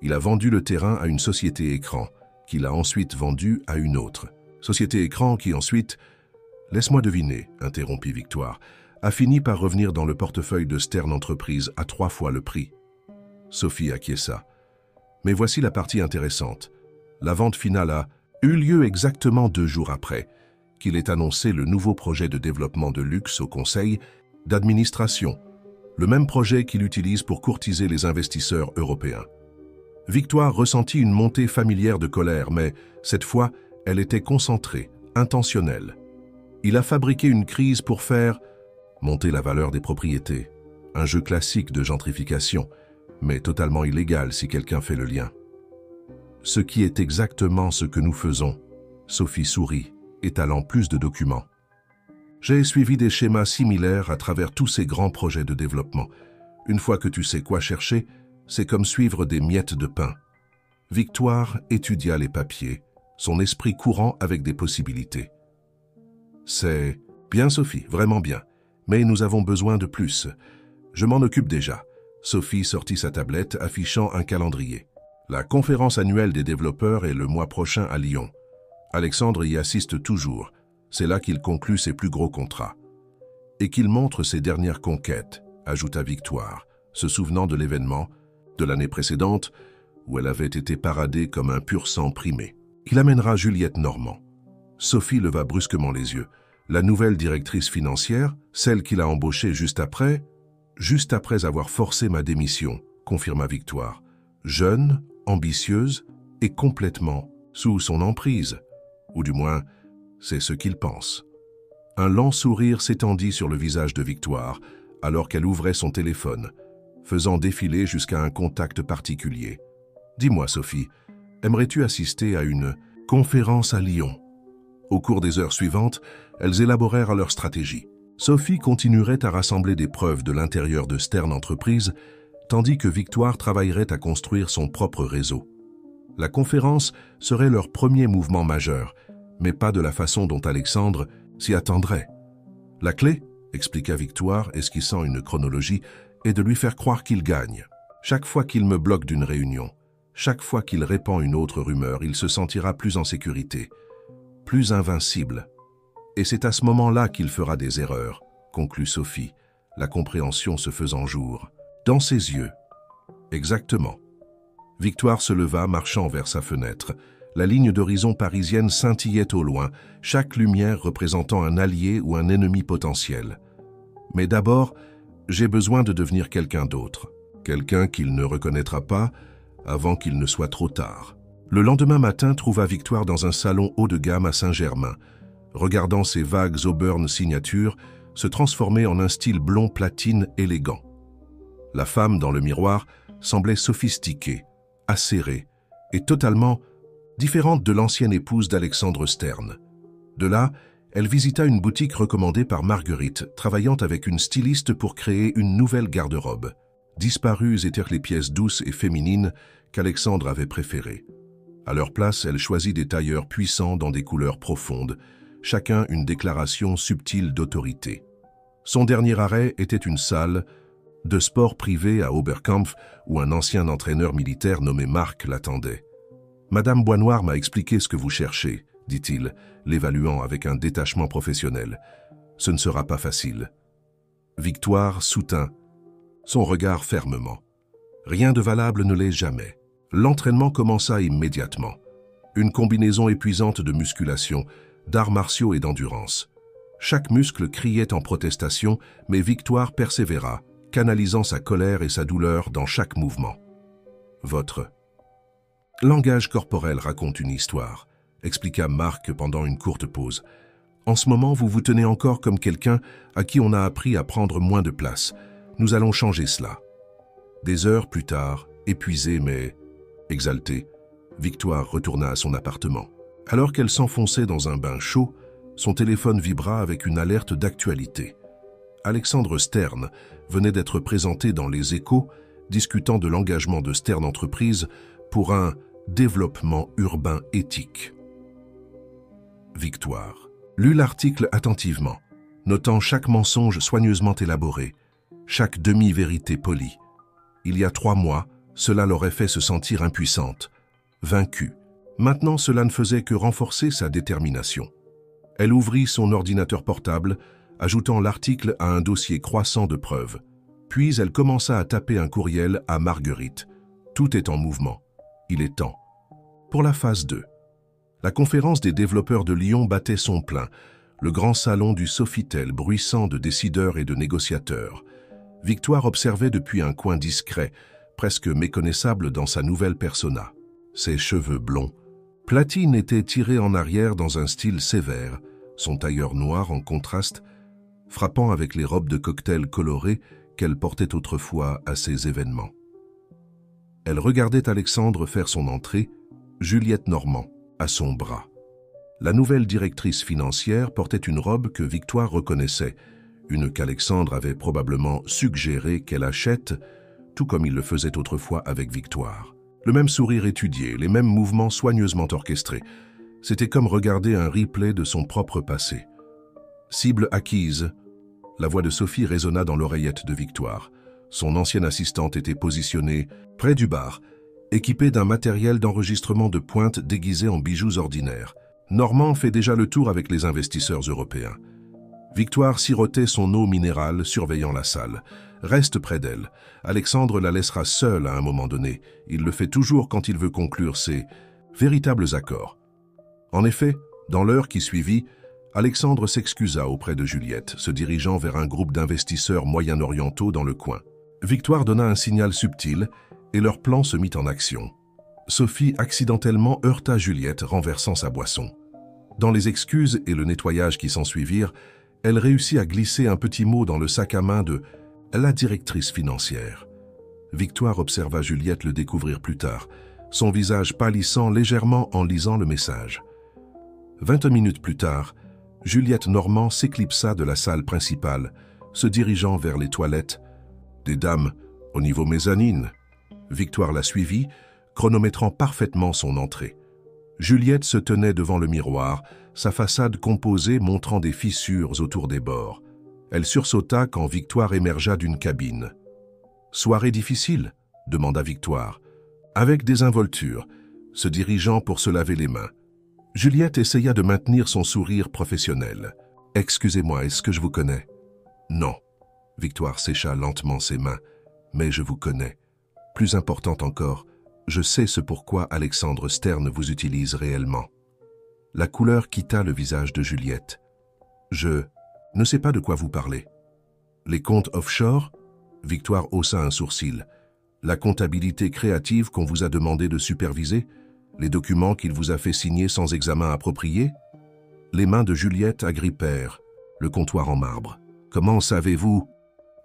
Il a vendu le terrain à une société écran, qu'il a ensuite vendu à une autre. Société écran qui ensuite... « Laisse-moi deviner, » interrompit Victoire, a fini par revenir dans le portefeuille de Stern Entreprises à 3 fois le prix. Sophie acquiesça. Mais voici la partie intéressante. La vente finale a eu lieu exactement 2 jours après. qu'il ait annoncé le nouveau projet de développement de luxe au conseil d'administration, le même projet qu'il utilise pour courtiser les investisseurs européens. Victoire ressentit une montée familière de colère, mais cette fois, elle était concentrée, intentionnelle. Il a fabriqué une crise pour faire monter la valeur des propriétés. Un jeu classique de gentrification, mais totalement illégal si quelqu'un fait le lien. Ce qui est exactement ce que nous faisons. Sophie sourit, étalant plus de documents. J'ai suivi des schémas similaires à travers tous ces grands projets de développement. Une fois que tu sais quoi chercher, c'est comme suivre des miettes de pain. Victoire étudia les papiers, son esprit courant avec des possibilités. C'est bien, Sophie, vraiment bien. Mais nous avons besoin de plus. Je m'en occupe déjà. Sophie sortit sa tablette affichant un calendrier. La conférence annuelle des développeurs est le mois prochain à Lyon. Alexandre y assiste toujours. C'est là qu'il conclut ses plus gros contrats. Et qu'il montre ses dernières conquêtes, ajouta Victoire, se souvenant de l'événement de l'année précédente où elle avait été paradée comme un pur sang primé. Il amènera Juliette Normand. Sophie leva brusquement les yeux. La nouvelle directrice financière, celle qu'il a embauchée juste après avoir forcé ma démission, confirma Victoire. Jeune, ambitieuse et complètement sous son emprise. Ou du moins, c'est ce qu'il pense. Un lent sourire s'étendit sur le visage de Victoire alors qu'elle ouvrait son téléphone, faisant défiler jusqu'à un contact particulier. « Dis-moi, Sophie, aimerais-tu assister à une conférence à Lyon ?» Au cours des heures suivantes, elles élaborèrent leur stratégie. Sophie continuerait à rassembler des preuves de l'intérieur de Stern Entreprises, tandis que Victoire travaillerait à construire son propre réseau. La conférence serait leur premier mouvement majeur, mais pas de la façon dont Alexandre s'y attendrait. La clé, expliqua Victoire, esquissant une chronologie, est de lui faire croire qu'il gagne. Chaque fois qu'il me bloque d'une réunion, chaque fois qu'il répand une autre rumeur, il se sentira plus en sécurité, plus invincible. Et c'est à ce moment-là qu'il fera des erreurs, conclut Sophie, la compréhension se faisant jour. Dans ses yeux. Exactement. Victoire se leva, marchant vers sa fenêtre. La ligne d'horizon parisienne scintillait au loin, chaque lumière représentant un allié ou un ennemi potentiel. Mais d'abord, j'ai besoin de devenir quelqu'un d'autre. Quelqu'un qu'il ne reconnaîtra pas avant qu'il ne soit trop tard. Le lendemain matin trouva Victoire dans un salon haut de gamme à Saint-Germain, regardant ses vagues Auburn signatures se transformer en un style blond platine élégant. La femme dans le miroir semblait sophistiquée, acérée et totalement différente de l'ancienne épouse d'Alexandre Stern. De là, elle visita une boutique recommandée par Marguerite, travaillant avec une styliste pour créer une nouvelle garde-robe. Disparues étaient les pièces douces et féminines qu'Alexandre avait préférées. À leur place, elle choisit des tailleurs puissants dans des couleurs profondes, chacun une déclaration subtile d'autorité. Son dernier arrêt était une salle de sport privé à Oberkampf où un ancien entraîneur militaire nommé Marc l'attendait. « Madame Boisnoir m'a expliqué ce que vous cherchez, » dit-il, l'évaluant avec un détachement professionnel. « Ce ne sera pas facile. » Victoire soutint son regard fermement. Rien de valable ne l'est jamais. L'entraînement commença immédiatement. Une combinaison épuisante de musculation, d'arts martiaux et d'endurance. Chaque muscle criait en protestation, mais Victoire persévéra, canalisant sa colère et sa douleur dans chaque mouvement. Votre langage corporel raconte une histoire, expliqua Marc pendant une courte pause. En ce moment, vous vous tenez encore comme quelqu'un à qui on a appris à prendre moins de place. Nous allons changer cela. Des heures plus tard, épuisée mais exaltée, Victoire retourna à son appartement. Alors qu'elle s'enfonçait dans un bain chaud, son téléphone vibra avec une alerte d'actualité. Alexandre Stern venait d'être présenté dans Les Échos, discutant de l'engagement de Stern Entreprises pour un développement urbain éthique. Victoire lut l'article attentivement, notant chaque mensonge soigneusement élaboré, chaque demi-vérité polie. Il y a 3 mois, cela l'aurait fait se sentir impuissante, vaincue. Maintenant, cela ne faisait que renforcer sa détermination. Elle ouvrit son ordinateur portable, ajoutant l'article à un dossier croissant de preuves. Puis elle commença à taper un courriel à Marguerite. Tout est en mouvement. Il est temps. Pour la phase 2. La conférence des développeurs de Lyon battait son plein, le grand salon du Sofitel bruissant de décideurs et de négociateurs. Victoire observait depuis un coin discret, presque méconnaissable dans sa nouvelle persona. Ses cheveux blonds. Platine était tirée en arrière dans un style sévère, son tailleur noir en contraste, frappant avec les robes de cocktail colorées qu'elle portait autrefois à ces événements. Elle regardait Alexandre faire son entrée, Juliette Normand, à son bras. La nouvelle directrice financière portait une robe que Victoire reconnaissait, une qu'Alexandre avait probablement suggéré qu'elle achète, tout comme il le faisait autrefois avec Victoire. Le même sourire étudié, les mêmes mouvements soigneusement orchestrés. C'était comme regarder un replay de son propre passé. Cible acquise. La voix de Sophie résonna dans l'oreillette de Victoire. Son ancienne assistante était positionnée près du bar, équipée d'un matériel d'enregistrement de pointe déguisé en bijoux ordinaires. Normand fait déjà le tour avec les investisseurs européens. Victoire sirotait son eau minérale, surveillant la salle. Reste près d'elle. Alexandre la laissera seule à un moment donné. Il le fait toujours quand il veut conclure ses véritables accords. En effet, dans l'heure qui suivit, Alexandre s'excusa auprès de Juliette, se dirigeant vers un groupe d'investisseurs moyen-orientaux dans le coin. Victoire donna un signal subtil et leur plan se mit en action. Sophie accidentellement heurta Juliette, renversant sa boisson. Dans les excuses et le nettoyage qui s'ensuivirent, elle réussit à glisser un petit mot dans le sac à main de la directrice financière. Victoire observa Juliette le découvrir plus tard, son visage pâlissant légèrement en lisant le message. 20 minutes plus tard, Juliette Normand s'éclipsa de la salle principale, se dirigeant vers les toilettes. Des dames au niveau mezzanine. Victoire la suivit, chronométrant parfaitement son entrée. Juliette se tenait devant le miroir, sa façade composée montrant des fissures autour des bords. Elle sursauta quand Victoire émergea d'une cabine. « Soirée difficile ?» demanda Victoire, avec désinvolture, se dirigeant pour se laver les mains. Juliette essaya de maintenir son sourire professionnel. « Excusez-moi, est-ce que je vous connais ?»« Non. » Victoire sécha lentement ses mains. « Mais je vous connais. Plus important encore, je sais ce pourquoi Alexandre Stern vous utilise réellement. » La couleur quitta le visage de Juliette. « Je ne sais pas de quoi vous parlez. » « Les comptes offshore ?» Victoire haussa un sourcil. « La comptabilité créative qu'on vous a demandé de superviser ? Les documents qu'il vous a fait signer sans examen approprié ?» Les mains de Juliette agrippèrent, le comptoir en marbre. « Comment savez-vous ?»«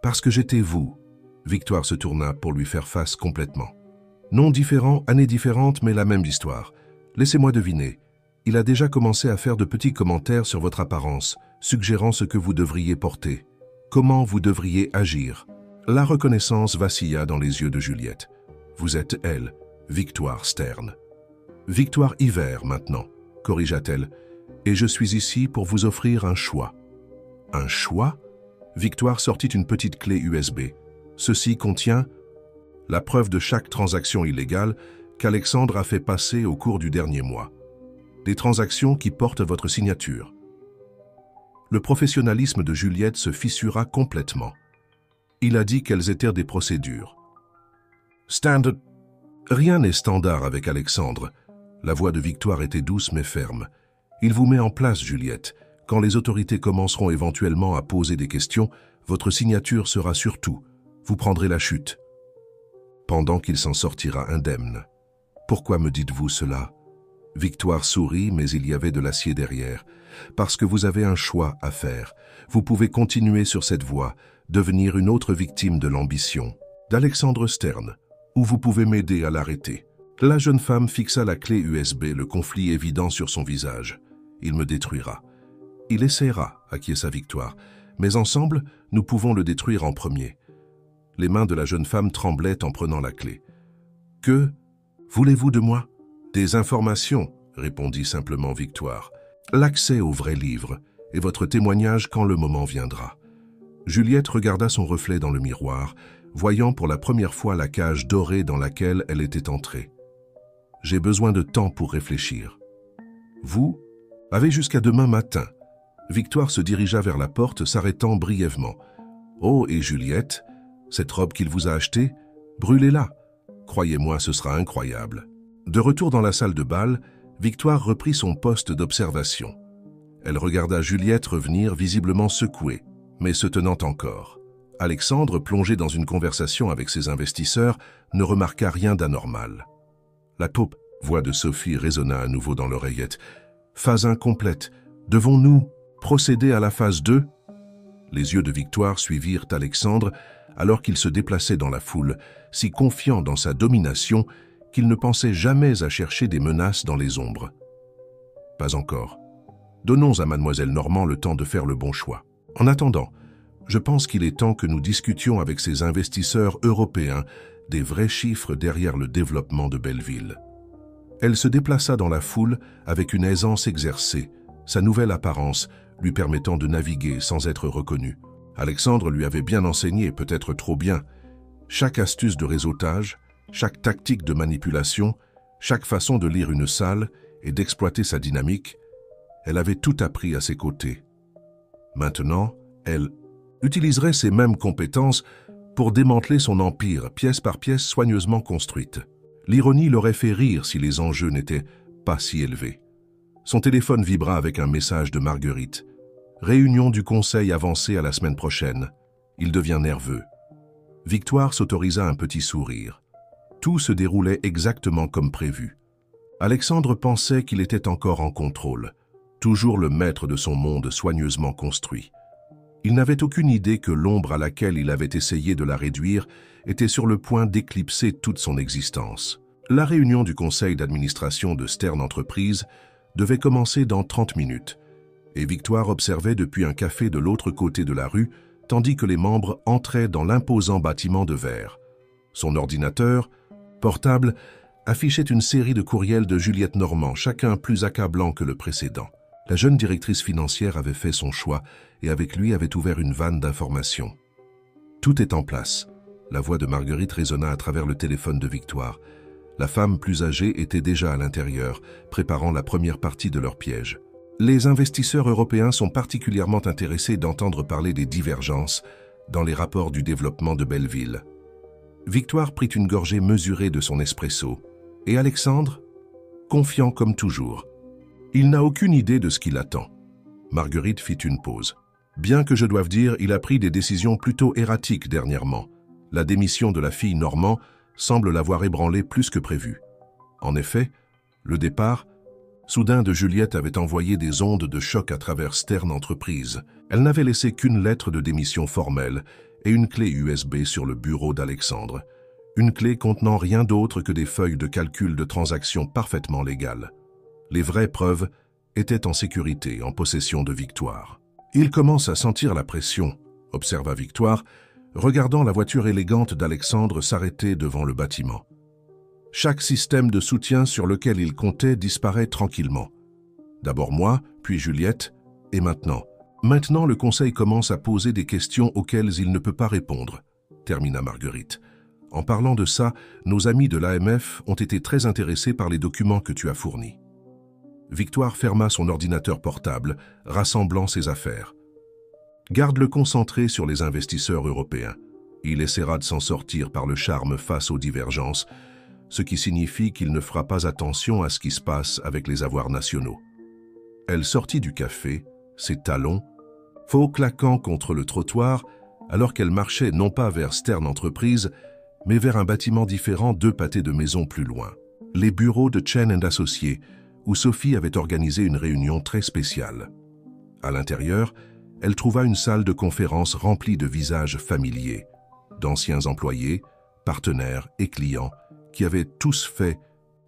Parce que j'étais vous. » Victoire se tourna pour lui faire face complètement. « Nom différent, année différente, mais la même histoire. Laissez-moi deviner. Il a déjà commencé à faire de petits commentaires sur votre apparence, suggérant ce que vous devriez porter. Comment vous devriez agir. » La reconnaissance vacilla dans les yeux de Juliette. « Vous êtes elle, Victoire Stern. »« Victoire Hiver maintenant, » corrigea-t-elle. « Et je suis ici pour vous offrir un choix. » « Un choix ?» Victoire sortit une petite clé USB. Ceci contient la preuve de chaque transaction illégale qu'Alexandre a fait passer au cours du dernier mois. Des transactions qui portent votre signature. Le professionnalisme de Juliette se fissura complètement. Il a dit qu'elles étaient des procédures. Standard. Rien n'est standard avec Alexandre. La voix de Victoire était douce mais ferme. Il vous met en place, Juliette. Quand les autorités commenceront éventuellement à poser des questions, votre signature sera sur tout. Vous prendrez la chute. Pendant qu'il s'en sortira indemne. Pourquoi me dites-vous cela? Victoire sourit, mais il y avait de l'acier derrière. Parce que vous avez un choix à faire. Vous pouvez continuer sur cette voie, devenir une autre victime de l'ambition, d'Alexandre Stern, ou vous pouvez m'aider à l'arrêter. La jeune femme fixa la clé USB, le conflit évident sur son visage. Il me détruira. Il essaiera, acquiesça Victoire, mais ensemble, nous pouvons le détruire en premier. Les mains de la jeune femme tremblaient en prenant la clé. « Que voulez-vous de moi ?»« Des informations, » répondit simplement Victoire. « L'accès au vrai livre et votre témoignage quand le moment viendra. » Juliette regarda son reflet dans le miroir, voyant pour la première fois la cage dorée dans laquelle elle était entrée. « J'ai besoin de temps pour réfléchir. »« Vous avez jusqu'à demain matin. » Victoire se dirigea vers la porte, s'arrêtant brièvement. « Oh, et Juliette, cette robe qu'il vous a achetée, brûlez-la. Croyez-moi, ce sera incroyable. » De retour dans la salle de bal, Victoire reprit son poste d'observation. Elle regarda Juliette revenir visiblement secouée, mais se tenant encore. Alexandre, plongé dans une conversation avec ses investisseurs, ne remarqua rien d'anormal. La taupe voix de Sophie résonna à nouveau dans l'oreillette. Phase 1 complète. Devons-nous procéder à la phase 2? Les yeux de Victoire suivirent Alexandre alors qu'il se déplaçait dans la foule, si confiant dans sa domination qu'il ne pensait jamais à chercher des menaces dans les ombres. Pas encore. Donnons à mademoiselle Normand le temps de faire le bon choix. En attendant, je pense qu'il est temps que nous discutions avec ces investisseurs européens des vrais chiffres derrière le développement de Belleville. Elle se déplaça dans la foule avec une aisance exercée, sa nouvelle apparence lui permettant de naviguer sans être reconnue. Alexandre lui avait bien enseigné, peut-être trop bien, chaque astuce de réseautage, chaque tactique de manipulation, chaque façon de lire une salle et d'exploiter sa dynamique. Elle avait tout appris à ses côtés. Maintenant, elle utiliserait ces mêmes compétences pour démanteler son empire, pièce par pièce soigneusement construite. L'ironie l'aurait fait rire si les enjeux n'étaient pas si élevés. Son téléphone vibra avec un message de Marguerite. Réunion du conseil avancée à la semaine prochaine. Il devient nerveux. Victoire s'autorisa un petit sourire. Tout se déroulait exactement comme prévu. Alexandre pensait qu'il était encore en contrôle, toujours le maître de son monde soigneusement construit. Il n'avait aucune idée que l'ombre à laquelle il avait essayé de la réduire était sur le point d'éclipser toute son existence. La réunion du conseil d'administration de Stern Entreprises devait commencer dans 30 minutes, et Victoire observait depuis un café de l'autre côté de la rue, tandis que les membres entraient dans l'imposant bâtiment de verre. Son ordinateur, portable, affichait une série de courriels de Juliette Normand, chacun plus accablant que le précédent. La jeune directrice financière avait fait son choix et avec lui avait ouvert une vanne d'informations. Tout est en place. La voix de Marguerite résonna à travers le téléphone de Victoire. La femme plus âgée était déjà à l'intérieur, préparant la première partie de leur piège. Les investisseurs européens sont particulièrement intéressés d'entendre parler des divergences dans les rapports du développement de Belleville. Victoire prit une gorgée mesurée de son espresso. Et Alexandre, confiant comme toujours. Il n'a aucune idée de ce qui l'attend. Marguerite fit une pause. Bien que je doive dire, il a pris des décisions plutôt erratiques dernièrement. La démission de la fille Normand semble l'avoir ébranlé plus que prévu. En effet, le départ soudain de Juliette avait envoyé des ondes de choc à travers Stern Entreprises. Elle n'avait laissé qu'une lettre de démission formelle et une clé USB sur le bureau d'Alexandre. Une clé contenant rien d'autre que des feuilles de calcul de transactions parfaitement légales. Les vraies preuves étaient en sécurité, en possession de Victoire. « Il commence à sentir la pression », observa Victoire, regardant la voiture élégante d'Alexandre s'arrêter devant le bâtiment. Chaque système de soutien sur lequel il comptait disparaît tranquillement. D'abord moi, puis Juliette, et maintenant. Maintenant, le conseil commence à poser des questions auxquelles il ne peut pas répondre, termina Marguerite. En parlant de ça, nos amis de l'AMF ont été très intéressés par les documents que tu as fournis. Victoire ferma son ordinateur portable, rassemblant ses affaires. Garde-le concentré sur les investisseurs européens. Il essaiera de s'en sortir par le charme face aux divergences, ce qui signifie qu'il ne fera pas attention à ce qui se passe avec les avoirs nationaux. Elle sortit du café, ses talons, faux claquant contre le trottoir, alors qu'elle marchait non pas vers Stern Entreprises, mais vers un bâtiment différent 2 pâtés de maisons plus loin. Les bureaux de Chen & Associés, où Sophie avait organisé une réunion très spéciale. À l'intérieur, elle trouva une salle de conférence remplie de visages familiers, d'anciens employés, partenaires et clients, qui avaient tous fait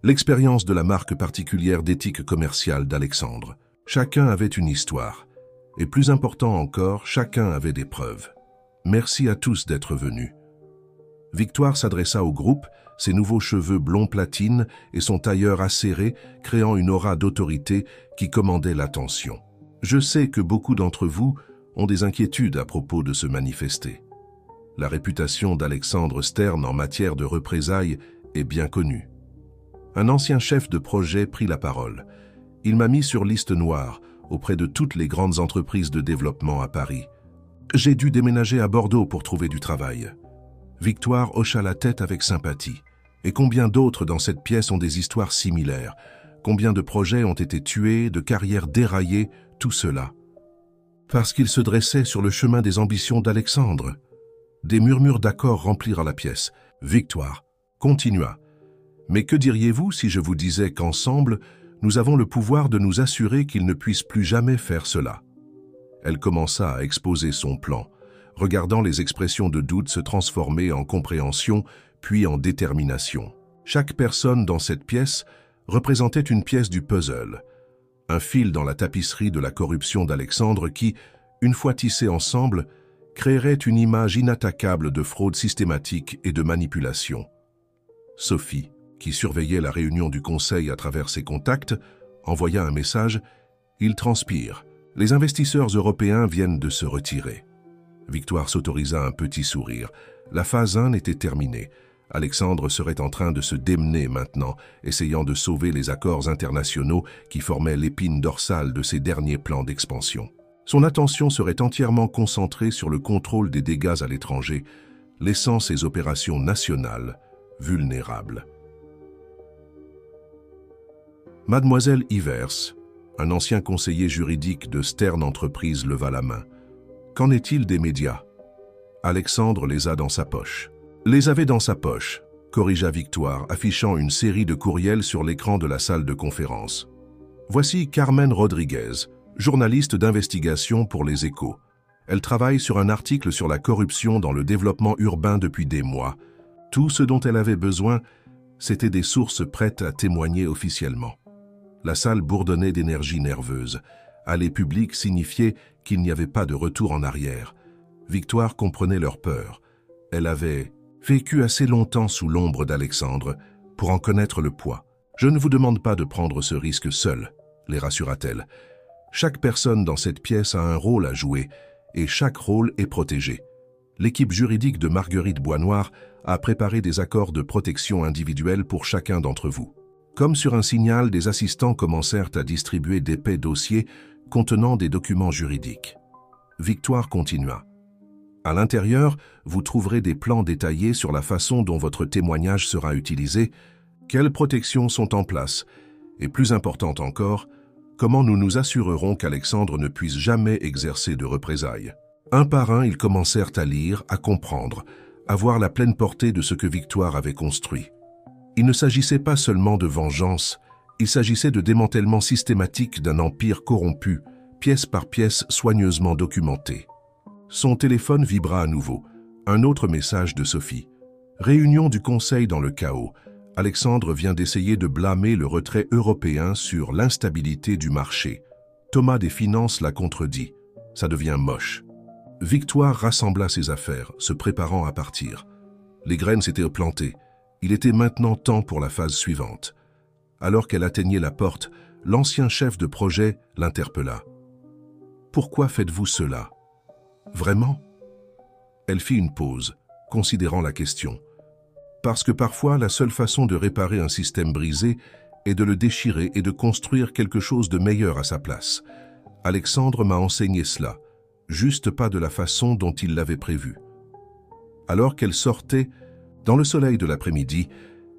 l'expérience de la marque particulière d'éthique commerciale d'Alexandre. Chacun avait une histoire, et plus important encore, chacun avait des preuves. Merci à tous d'être venus. Victoire s'adressa au groupe, ses nouveaux cheveux blond platine et son tailleur acéré créant une aura d'autorité qui commandait l'attention. Je sais que beaucoup d'entre vous ont des inquiétudes à propos de se manifester. La réputation d'Alexandre Stern en matière de représailles est bien connue. Un ancien chef de projet prit la parole. Il m'a mis sur liste noire auprès de toutes les grandes entreprises de développement à Paris. J'ai dû déménager à Bordeaux pour trouver du travail. Victoire hocha la tête avec sympathie. Et combien d'autres dans cette pièce ont des histoires similaires? Combien de projets ont été tués, de carrières déraillées, tout cela. Parce qu'il se dressait sur le chemin des ambitions d'Alexandre. Des murmures d'accord remplirent la pièce. Victoire continua. Mais que diriez-vous si je vous disais qu'ensemble, nous avons le pouvoir de nous assurer qu'il ne puisse plus jamais faire cela? Elle commença à exposer son plan, regardant les expressions de doute se transformer en compréhension, puis en détermination. Chaque personne dans cette pièce représentait une pièce du puzzle, un fil dans la tapisserie de la corruption d'Alexandre qui, une fois tissés ensemble, créerait une image inattaquable de fraude systématique et de manipulation. Sophie, qui surveillait la réunion du conseil à travers ses contacts, envoya un message « Il transpire. Les investisseurs européens viennent de se retirer. » Victoire s'autorisa un petit sourire. La phase 1 était terminée. Alexandre serait en train de se démener maintenant, essayant de sauver les accords internationaux qui formaient l'épine dorsale de ses derniers plans d'expansion. Son attention serait entièrement concentrée sur le contrôle des dégâts à l'étranger, laissant ses opérations nationales vulnérables. Mademoiselle Ivers, un ancien conseiller juridique de Stern Entreprises, leva la main. Qu'en est-il des médias? Alexandre les a dans sa poche. Les avait dans sa poche, corrigea Victoire, affichant une série de courriels sur l'écran de la salle de conférence. Voici Carmen Rodriguez, journaliste d'investigation pour Les Échos. Elle travaille sur un article sur la corruption dans le développement urbain depuis des mois. Tout ce dont elle avait besoin, c'était des sources prêtes à témoigner officiellement. La salle bourdonnait d'énergie nerveuse. Aller public signifiait qu'il n'y avait pas de retour en arrière. Victoire comprenait leur peur. Elle avait vécu assez longtemps sous l'ombre d'Alexandre pour en connaître le poids. « Je ne vous demande pas de prendre ce risque seul », les rassura-t-elle. « Chaque personne dans cette pièce a un rôle à jouer et chaque rôle est protégé. L'équipe juridique de Marguerite Boisnoir a préparé des accords de protection individuelle pour chacun d'entre vous. » Comme sur un signal, des assistants commencèrent à distribuer d'épais dossiers contenant des documents juridiques. Victoire continua. À l'intérieur, vous trouverez des plans détaillés sur la façon dont votre témoignage sera utilisé, quelles protections sont en place, et plus importante encore, comment nous nous assurerons qu'Alexandre ne puisse jamais exercer de représailles. Un par un, ils commencèrent à lire, à comprendre, à voir la pleine portée de ce que Victoire avait construit. Il ne s'agissait pas seulement de vengeance, il s'agissait de démantèlement systématique d'un empire corrompu, pièce par pièce soigneusement documenté. Son téléphone vibra à nouveau. Un autre message de Sophie. Réunion du Conseil dans le chaos. Alexandre vient d'essayer de blâmer le retrait européen sur l'instabilité du marché. Thomas des Finances l'a contredit. Ça devient moche. Victoire rassembla ses affaires, se préparant à partir. Les graines s'étaient plantées. Il était maintenant temps pour la phase suivante. Alors qu'elle atteignait la porte, l'ancien chef de projet l'interpella. « Pourquoi faites-vous cela ? Vraiment ?» Elle fit une pause, considérant la question. « Parce que parfois, la seule façon de réparer un système brisé est de le déchirer et de construire quelque chose de meilleur à sa place. Alexandre m'a enseigné cela, juste pas de la façon dont il l'avait prévu. » Alors qu'elle sortait, dans le soleil de l'après-midi,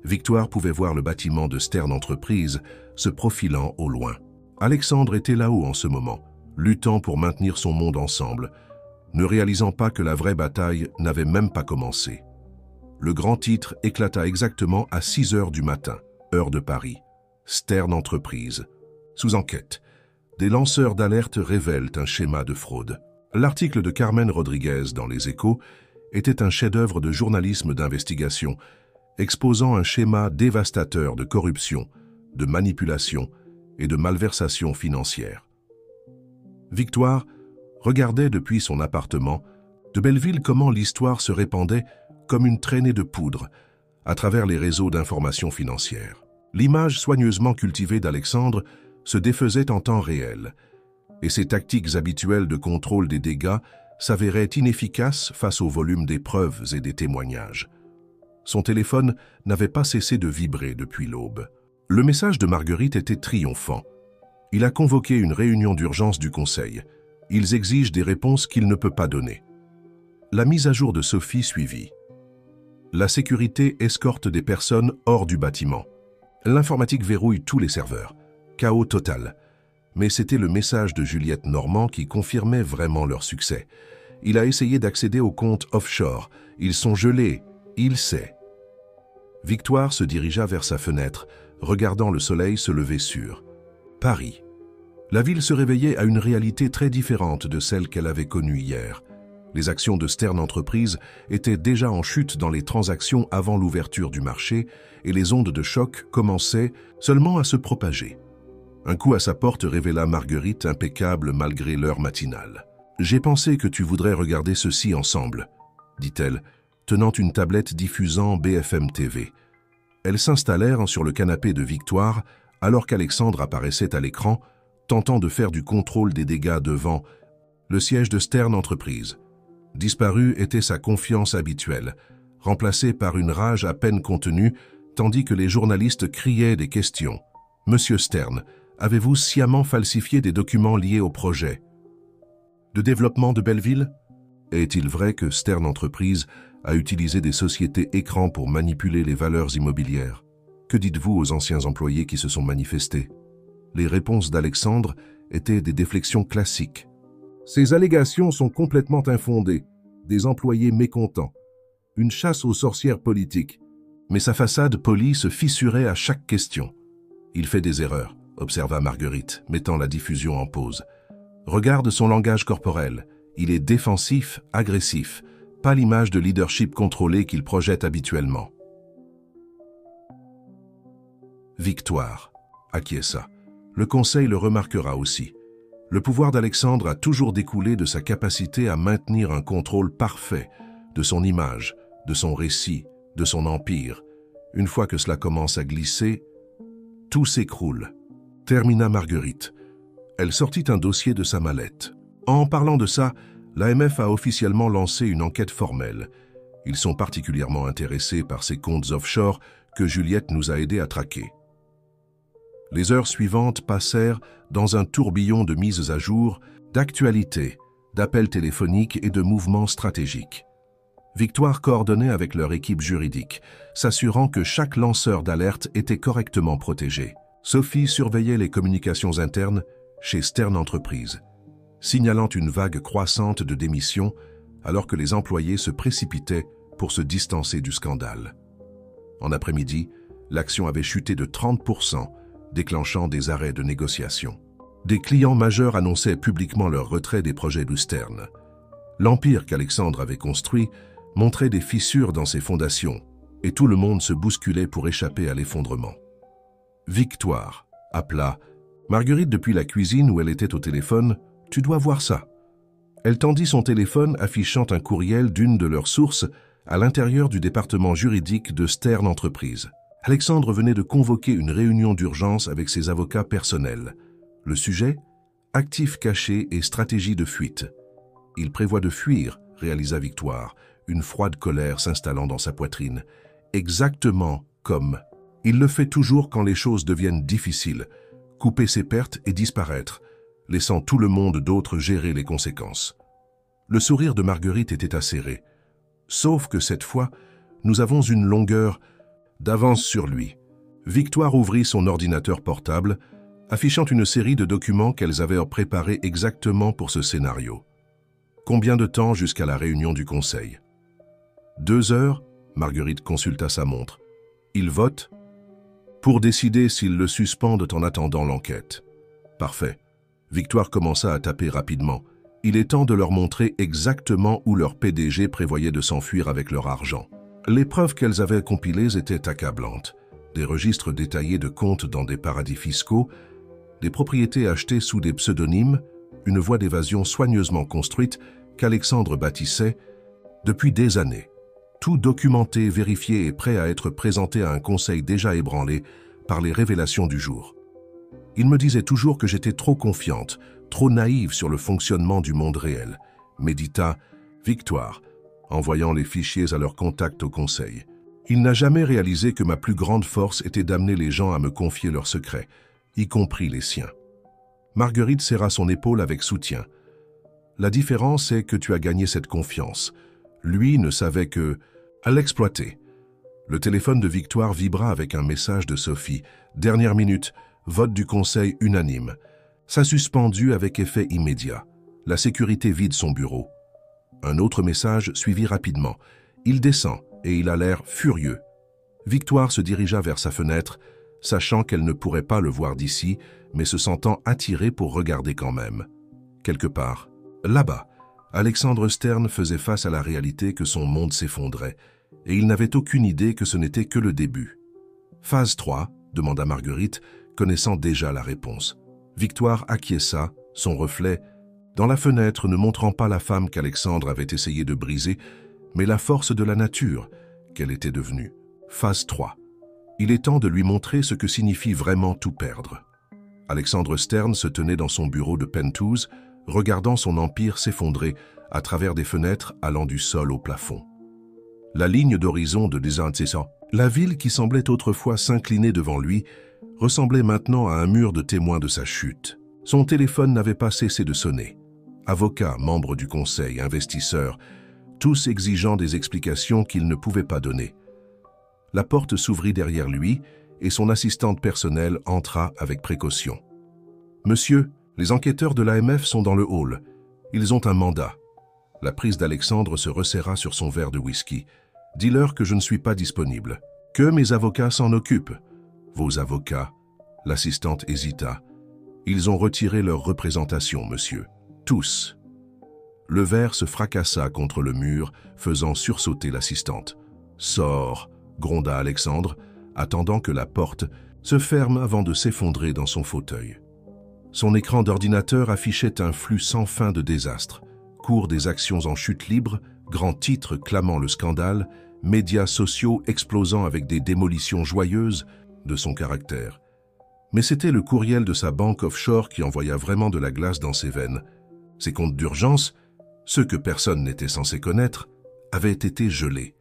Victoire pouvait voir le bâtiment de Stern Entreprises se profilant au loin. Alexandre était là-haut en ce moment, luttant pour maintenir son monde ensemble, ne réalisant pas que la vraie bataille n'avait même pas commencé. Le grand titre éclata exactement à 6 heures du matin, heure de Paris. Stern Entreprises. Sous enquête. Des lanceurs d'alerte révèlent un schéma de fraude. L'article de Carmen Rodriguez dans Les Échos était un chef-d'œuvre de journalisme d'investigation, exposant un schéma dévastateur de corruption, de manipulation et de malversation financière. Victoire regardait depuis son appartement de Belleville comment l'histoire se répandait comme une traînée de poudre à travers les réseaux d'information financière. L'image soigneusement cultivée d'Alexandre se défaisait en temps réel, et ses tactiques habituelles de contrôle des dégâts s'avéraient inefficaces face au volume des preuves et des témoignages. Son téléphone n'avait pas cessé de vibrer depuis l'aube. Le message de Marguerite était triomphant. Il a convoqué une réunion d'urgence du Conseil. Ils exigent des réponses qu'il ne peut pas donner. La mise à jour de Sophie suivit. La sécurité escorte des personnes hors du bâtiment. L'informatique verrouille tous les serveurs. Chaos total. Mais c'était le message de Juliette Normand qui confirmait vraiment leur succès. Il a essayé d'accéder aux comptes offshore. Ils sont gelés. Il sait. Victoire se dirigea vers sa fenêtre, regardant le soleil se lever sur Paris. La ville se réveillait à une réalité très différente de celle qu'elle avait connue hier. Les actions de Stern Entreprises étaient déjà en chute dans les transactions avant l'ouverture du marché et les ondes de choc commençaient seulement à se propager. Un coup à sa porte révéla Marguerite impeccable malgré l'heure matinale. « J'ai pensé que tu voudrais regarder ceci ensemble », dit-elle, tenant une tablette diffusant BFM TV. Elles s'installèrent sur le canapé de Victoire alors qu'Alexandre apparaissait à l'écran, tentant de faire du contrôle des dégâts devant le siège de Stern Entreprises. Disparue était sa confiance habituelle, remplacée par une rage à peine contenue, tandis que les journalistes criaient des questions. « Monsieur Stern, avez-vous sciemment falsifié des documents liés au projet de développement de Belleville? Est-il vrai que Stern Entreprises a utilisé des sociétés écrans pour manipuler les valeurs immobilières? Que dites-vous aux anciens employés qui se sont manifestés? » Les réponses d'Alexandre étaient des déflexions classiques. Ces allégations sont complètement infondées, des employés mécontents, une chasse aux sorcières politiques. Mais sa façade polie se fissurait à chaque question. Il fait des erreurs, observa Marguerite, mettant la diffusion en pause. Regarde son langage corporel. Il est défensif, agressif, pas l'image de leadership contrôlé qu'il projette habituellement. Victoire, acquiesça. Le Conseil le remarquera aussi. Le pouvoir d'Alexandre a toujours découlé de sa capacité à maintenir un contrôle parfait de son image, de son récit, de son empire. Une fois que cela commence à glisser, tout s'écroule. Termina Marguerite. Elle sortit un dossier de sa mallette. En parlant de ça, l'AMF a officiellement lancé une enquête formelle. Ils sont particulièrement intéressés par ces comptes offshore que Juliette nous a aidés à traquer. Les heures suivantes passèrent dans un tourbillon de mises à jour, d'actualités, d'appels téléphoniques et de mouvements stratégiques. Victoire coordonnait avec leur équipe juridique, s'assurant que chaque lanceur d'alerte était correctement protégé. Sophie surveillait les communications internes chez Stern Entreprises, signalant une vague croissante de démissions alors que les employés se précipitaient pour se distancer du scandale. En après-midi, l'action avait chuté de 30%, déclenchant des arrêts de négociation. Des clients majeurs annonçaient publiquement leur retrait des projets de Stern. L'empire qu'Alexandre avait construit montrait des fissures dans ses fondations, et tout le monde se bousculait pour échapper à l'effondrement. Victoire, appela Marguerite depuis la cuisine où elle était au téléphone. « Tu dois voir ça. » Elle tendit son téléphone affichant un courriel d'une de leurs sources à l'intérieur du département juridique de Stern Entreprises. Alexandre venait de convoquer une réunion d'urgence avec ses avocats personnels. Le sujet? Actifs cachés et stratégie de fuite. Il prévoit de fuir, réalisa Victoire, une froide colère s'installant dans sa poitrine. Exactement comme il le fait toujours quand les choses deviennent difficiles, couper ses pertes et disparaître, laissant tout le monde d'autre gérer les conséquences. Le sourire de Marguerite était acéré. Sauf que cette fois, nous avons une longueur d'avance sur lui. Victoire ouvrit son ordinateur portable, affichant une série de documents qu'elles avaient préparés exactement pour ce scénario. Combien de temps jusqu'à la réunion du conseil? 2 heures, Marguerite consulta sa montre. Ils votent pour décider s'ils le suspendent en attendant l'enquête. Parfait. Victoire commença à taper rapidement. Il est temps de leur montrer exactement où leur PDG prévoyait de s'enfuir avec leur argent. Les preuves qu'elles avaient compilées étaient accablantes. Des registres détaillés de comptes dans des paradis fiscaux, des propriétés achetées sous des pseudonymes, une voie d'évasion soigneusement construite qu'Alexandre bâtissait depuis des années. Tout documenté, vérifié et prêt à être présenté à un conseil déjà ébranlé par les révélations du jour. Il me disait toujours que j'étais trop confiante, trop naïve sur le fonctionnement du monde réel, médita Victoire, en voyant les fichiers à leur contact au conseil. Il n'a jamais réalisé que ma plus grande force était d'amener les gens à me confier leurs secrets, y compris les siens. Marguerite serra son épaule avec soutien. La différence est que tu as gagné cette confiance. Lui ne savait que à l'exploiter. Le téléphone de Victoire vibra avec un message de Sophie. Dernière minute, vote du conseil unanime. Ça suspendu avec effet immédiat. La sécurité vide son bureau. Un autre message suivit rapidement. Il descend et il a l'air furieux. Victoire se dirigea vers sa fenêtre, sachant qu'elle ne pourrait pas le voir d'ici, mais se sentant attirée pour regarder quand même. Quelque part, là-bas, Alexandre Stern faisait face à la réalité que son monde s'effondrait, et il n'avait aucune idée que ce n'était que le début. « Phase 3 » demanda Marguerite, connaissant déjà la réponse. Victoire acquiesça, son reflet, dans la fenêtre ne montrant pas la femme qu'Alexandre avait essayé de briser, mais la force de la nature qu'elle était devenue. Phase 3. Il est temps de lui montrer ce que signifie vraiment tout perdre. Alexandre Stern se tenait dans son bureau de penthouse, regardant son empire s'effondrer à travers des fenêtres allant du sol au plafond. La ligne d'horizon de désintéression, la ville qui semblait autrefois s'incliner devant lui, ressemblait maintenant à un mur de témoins de sa chute. Son téléphone n'avait pas cessé de sonner. Avocats, membres du conseil, investisseurs, tous exigeant des explications qu'il ne pouvait pas donner. La porte s'ouvrit derrière lui et son assistante personnelle entra avec précaution. « Monsieur, les enquêteurs de l'AMF sont dans le hall. Ils ont un mandat. » La prise d'Alexandre se resserra sur son verre de whisky. « Dis-leur que je ne suis pas disponible. Que mes avocats s'en occupent. »« Vos avocats ?» L'assistante hésita. « Ils ont retiré leur représentation, monsieur. Tous. » Le verre se fracassa contre le mur, faisant sursauter l'assistante. « Sors !» gronda Alexandre, attendant que la porte se ferme avant de s'effondrer dans son fauteuil. Son écran d'ordinateur affichait un flux sans fin de désastres. Cours des actions en chute libre, grands titres clamant le scandale, médias sociaux explosant avec des démolitions joyeuses de son caractère. Mais c'était le courriel de sa banque offshore qui envoya vraiment de la glace dans ses veines. Ses comptes d'urgence, ceux que personne n'était censé connaître, avaient été gelés.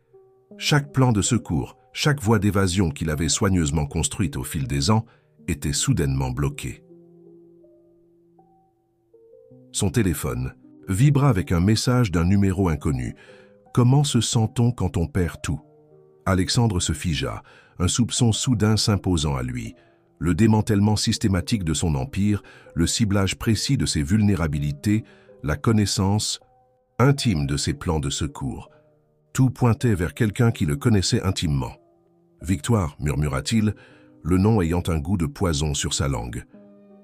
Chaque plan de secours, chaque voie d'évasion qu'il avait soigneusement construite au fil des ans, était soudainement bloquée. Son téléphone vibra avec un message d'un numéro inconnu. Comment se sent-on quand on perd tout? Alexandre se figea, un soupçon soudain s'imposant à lui. Le démantèlement systématique de son empire, le ciblage précis de ses vulnérabilités, la connaissance intime de ses plans de secours. Tout pointait vers quelqu'un qui le connaissait intimement. « Victoire » murmura-t-il, le nom ayant un goût de poison sur sa langue.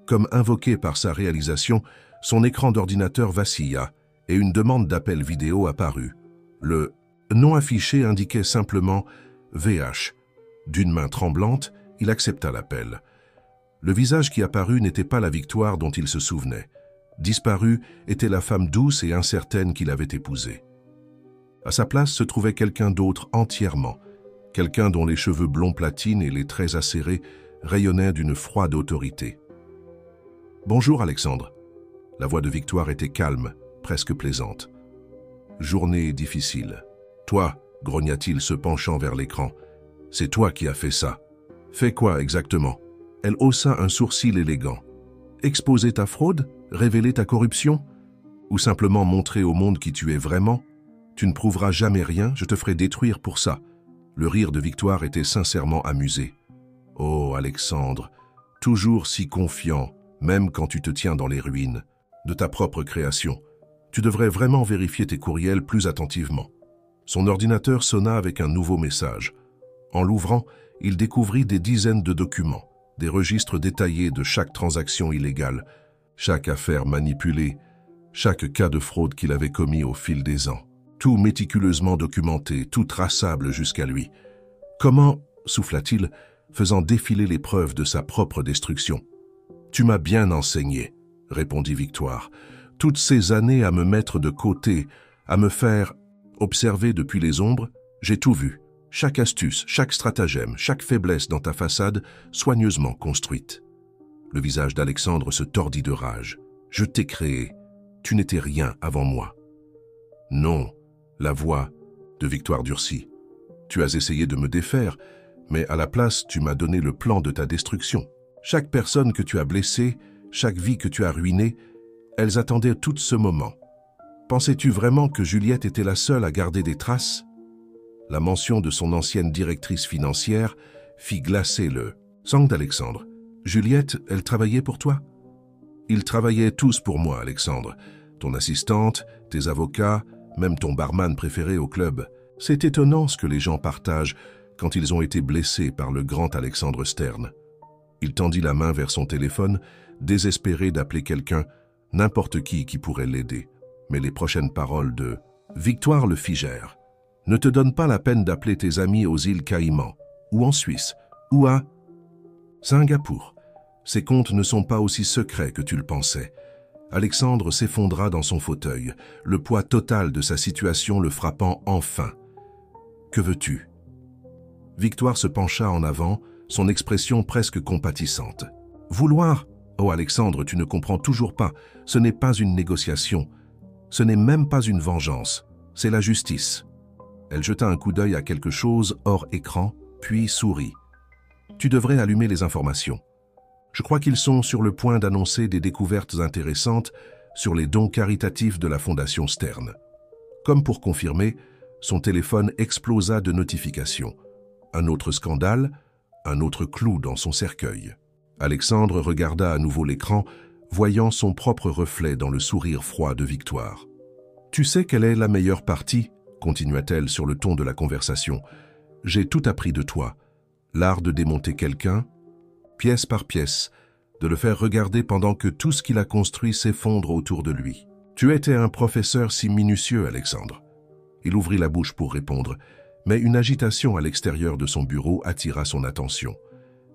Comme invoqué par sa réalisation, son écran d'ordinateur vacilla et une demande d'appel vidéo apparut. Le nom affiché indiquait simplement « VH ». D'une main tremblante, il accepta l'appel. Le visage qui apparut n'était pas la Victoire dont il se souvenait. Disparue était la femme douce et incertaine qu'il avait épousée. À sa place se trouvait quelqu'un d'autre entièrement, quelqu'un dont les cheveux blonds platine et les traits acérés rayonnaient d'une froide autorité. « Bonjour Alexandre ». La voix de Victoire était calme, presque plaisante. « Journée difficile. Toi, grogna-t-il se penchant vers l'écran, c'est toi qui as fait ça. Fais quoi exactement ?» Elle haussa un sourcil élégant. « Exposer ta fraude? Révéler ta corruption? Ou simplement montrer au monde qui tu es vraiment? Tu ne prouveras jamais rien, je te ferai détruire pour ça. » Le rire de Victoire était sincèrement amusé. « Oh, Alexandre, toujours si confiant, même quand tu te tiens dans les ruines, de ta propre création. Tu devrais vraiment vérifier tes courriels plus attentivement. » Son ordinateur sonna avec un nouveau message. En l'ouvrant, il découvrit des dizaines de documents, des registres détaillés de chaque transaction illégale, chaque affaire manipulée, chaque cas de fraude qu'il avait commis au fil des ans. Tout méticuleusement documenté, tout traçable jusqu'à lui. « Comment » souffla-t-il, faisant défiler les preuves de sa propre destruction. « Tu m'as bien enseigné » répondit Victoire. « Toutes ces années à me mettre de côté, à me faire observer depuis les ombres, j'ai tout vu. Chaque astuce, chaque stratagème, chaque faiblesse dans ta façade, soigneusement construite. » Le visage d'Alexandre se tordit de rage. « Je t'ai créé. Tu n'étais rien avant moi. » « Non. » La voix de Victoire durcit. « Tu as essayé de me défaire, mais à la place, tu m'as donné le plan de ta destruction. Chaque personne que tu as blessée, chaque vie que tu as ruinée, elles attendaient tout ce moment. Pensais-tu vraiment que Juliette était la seule à garder des traces ?» la mention de son ancienne directrice financière fit glacer le sang d'Alexandre. « Juliette, elle travaillait pour toi ?» « Ils travaillaient tous pour moi, Alexandre. Ton assistante, tes avocats, même ton barman préféré au club. C'est étonnant ce que les gens partagent quand ils ont été blessés par le grand Alexandre Stern. » Il tendit la main vers son téléphone, désespéré d'appeler quelqu'un, n'importe qui pourrait l'aider. Mais les prochaines paroles de Victoire le figèrent. « Ne te donne pas la peine d'appeler tes amis aux îles Caïmans, ou en Suisse, ou à Singapour. Ces comptes ne sont pas aussi secrets que tu le pensais. » Alexandre s'effondra dans son fauteuil, le poids total de sa situation le frappant enfin. « Que veux-tu » Victoire se pencha en avant, son expression presque compatissante. « Vouloir ? Oh Alexandre, tu ne comprends toujours pas. Ce n'est pas une négociation. Ce n'est même pas une vengeance. C'est la justice. » Elle jeta un coup d'œil à quelque chose hors écran, puis sourit. « Tu devrais allumer les informations. Je crois qu'ils sont sur le point d'annoncer des découvertes intéressantes sur les dons caritatifs de la Fondation Stern. » Comme pour confirmer, son téléphone explosa de notifications. Un autre scandale, un autre clou dans son cercueil. Alexandre regarda à nouveau l'écran, voyant son propre reflet dans le sourire froid de Victoire. « Tu sais quelle est la meilleure partie ?» continua-t-elle sur le ton de la conversation. « J'ai tout appris de toi. L'art de démonter quelqu'un, pièce par pièce, de le faire regarder pendant que tout ce qu'il a construit s'effondre autour de lui. Tu étais un professeur si minutieux, Alexandre. » Il ouvrit la bouche pour répondre, mais une agitation à l'extérieur de son bureau attira son attention.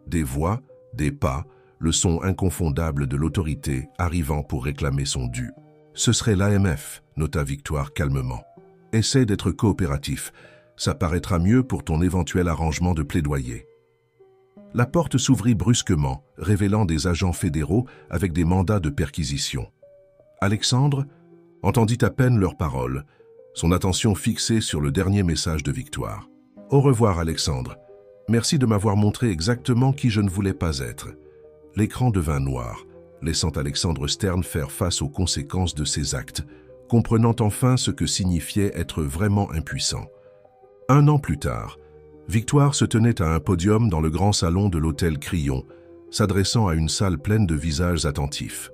Des voix, des pas, le son inconfondable de l'autorité arrivant pour réclamer son dû. « Ce serait l'AMF, » nota Victoire calmement. « Essaie d'être coopératif. Ça paraîtra mieux pour ton éventuel arrangement de plaidoyer. » La porte s'ouvrit brusquement, révélant des agents fédéraux avec des mandats de perquisition. Alexandre entendit à peine leurs paroles, son attention fixée sur le dernier message de Victoire. « Au revoir, Alexandre. Merci de m'avoir montré exactement qui je ne voulais pas être. » L'écran devint noir, laissant Alexandre Stern faire face aux conséquences de ses actes, comprenant enfin ce que signifiait être vraiment impuissant. 1 an plus tard, Victoire se tenait à un podium dans le grand salon de l'hôtel Crillon, s'adressant à une salle pleine de visages attentifs.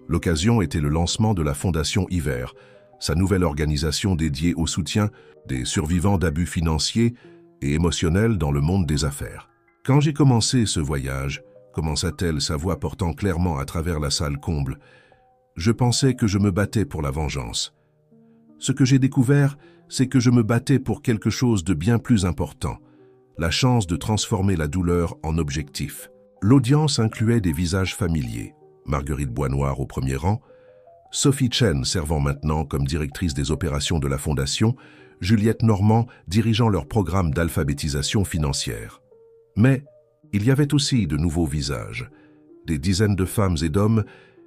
L'occasion était le lancement de la Fondation Hiver, sa nouvelle organisation dédiée au soutien des survivants d'abus financiers et émotionnels dans le monde des affaires. « Quand j'ai commencé ce voyage, » commença-t-elle, sa voix portant clairement à travers la salle comble, « je pensais que je me battais pour la vengeance. Ce que j'ai découvert, c'est que je me battais pour quelque chose de bien plus important, la chance de transformer la douleur en objectif. » L'audience incluait des visages familiers, Marguerite Boisnoir au premier rang, Sophie Chen servant maintenant comme directrice des opérations de la Fondation, Juliette Normand dirigeant leur programme d'alphabétisation financière. Mais il y avait aussi de nouveaux visages, des dizaines de femmes et d'hommes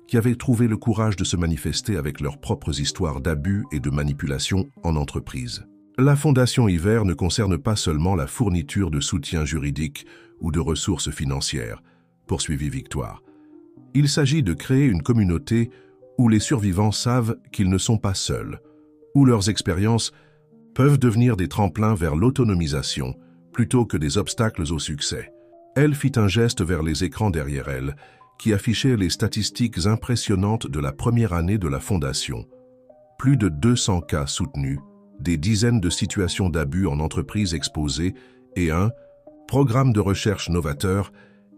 qui avaient trouvé le courage de se manifester avec leurs propres histoires d'abus et de manipulation en entreprise. La Fondation Hiver ne concerne pas seulement la fourniture de soutien juridique ou de ressources financières, poursuivit Victoire. Il s'agit de créer une communauté où les survivants savent qu'ils ne sont pas seuls, où leurs expériences peuvent devenir des tremplins vers l'autonomisation plutôt que des obstacles au succès. Elle fit un geste vers les écrans derrière elle, qui affichaient les statistiques impressionnantes de la première année de la Fondation. Plus de 200 cas soutenus, des dizaines de situations d'abus en entreprise exposées et un programme de recherche novateur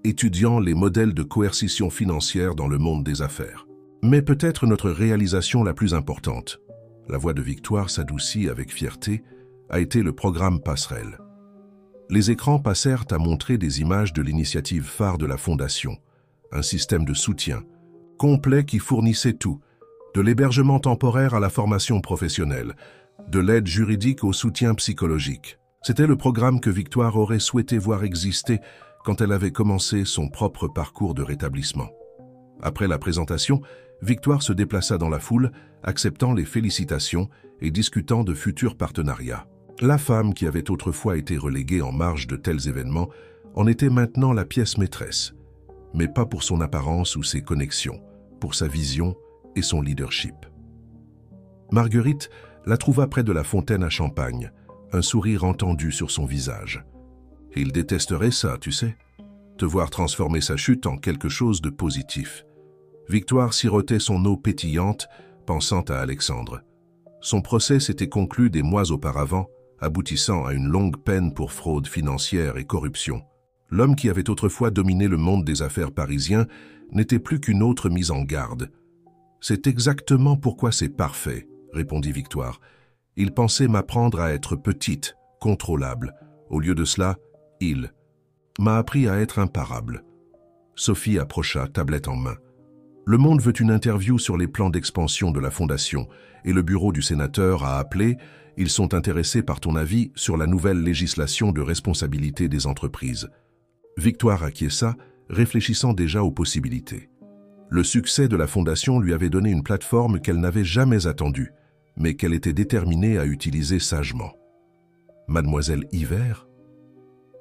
étudiant les modèles de coercition financière dans le monde des affaires. Mais peut-être notre réalisation la plus importante, la voix de Victoire s'adoucit avec fierté, a été le programme Passerelle. Les écrans passèrent à montrer des images de l'initiative phare de la Fondation, un système de soutien complet qui fournissait tout, de l'hébergement temporaire à la formation professionnelle, de l'aide juridique au soutien psychologique. C'était le programme que Victoire aurait souhaité voir exister quand elle avait commencé son propre parcours de rétablissement. Après la présentation, Victoire se déplaça dans la foule, acceptant les félicitations et discutant de futurs partenariats. La femme qui avait autrefois été reléguée en marge de tels événements en était maintenant la pièce maîtresse, mais pas pour son apparence ou ses connexions, pour sa vision et son leadership. Marguerite la trouva près de la fontaine à champagne, un sourire entendu sur son visage. Il détesterait ça, tu sais, te voir transformer sa chute en quelque chose de positif. Victoire sirotait son eau pétillante, pensant à Alexandre. Son procès s'était conclu des mois auparavant, aboutissant à une longue peine pour fraude financière et corruption. L'homme qui avait autrefois dominé le monde des affaires parisien n'était plus qu'une autre mise en garde. « C'est exactement pourquoi c'est parfait », répondit Victoire. « Il pensait m'apprendre à être petite, contrôlable. Au lieu de cela, il m'a appris à être imparable. » Sophie approcha, tablette en main. « Le Monde veut une interview sur les plans d'expansion de la Fondation et le bureau du sénateur a appelé. Ils sont intéressés par ton avis sur la nouvelle législation de responsabilité des entreprises. » Victoire acquiesça, réfléchissant déjà aux possibilités. Le succès de la Fondation lui avait donné une plateforme qu'elle n'avait jamais attendue, mais qu'elle était déterminée à utiliser sagement. « Mademoiselle Hiver ?»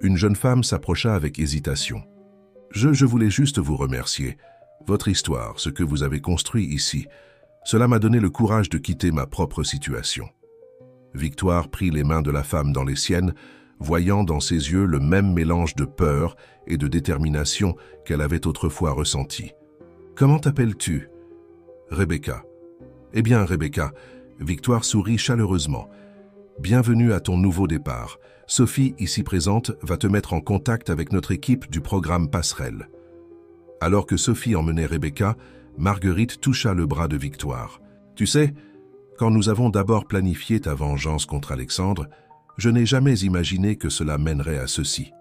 Une jeune femme s'approcha avec hésitation. « Je voulais juste vous remercier. Votre histoire, ce que vous avez construit ici, cela m'a donné le courage de quitter ma propre situation. » Victoire prit les mains de la femme dans les siennes, voyant dans ses yeux le même mélange de peur et de détermination qu'elle avait autrefois ressenti. « Comment t'appelles-tu »« Rebecca. »« Eh bien, Rebecca, » Victoire sourit chaleureusement. « Bienvenue à ton nouveau départ. Sophie, ici présente, va te mettre en contact avec notre équipe du programme Passerelle. » Alors que Sophie emmenait Rebecca, Marguerite toucha le bras de Victoire. « Tu sais, quand nous avons d'abord planifié ta vengeance contre Alexandre, je n'ai jamais imaginé que cela mènerait à ceci. »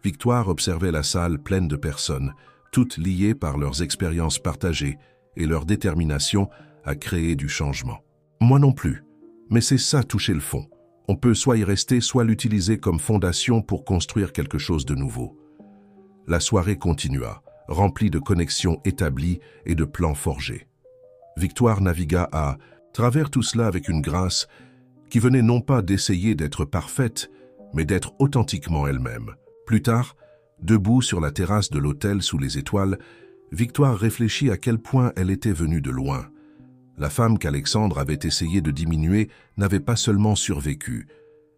Victoire observait la salle pleine de personnes, toutes liées par leurs expériences partagées et leur détermination à créer du changement. « Moi non plus, mais c'est ça toucher le fond. On peut soit y rester, soit l'utiliser comme fondation pour construire quelque chose de nouveau. » La soirée continua, remplie de connexions établies et de plans forgés. Victoire navigua à travers tout cela avec une grâce qui venait non pas d'essayer d'être parfaite, mais d'être authentiquement elle-même. Plus tard, debout sur la terrasse de l'hôtel sous les étoiles, Victoire réfléchit à quel point elle était venue de loin. La femme qu'Alexandre avait essayé de diminuer n'avait pas seulement survécu,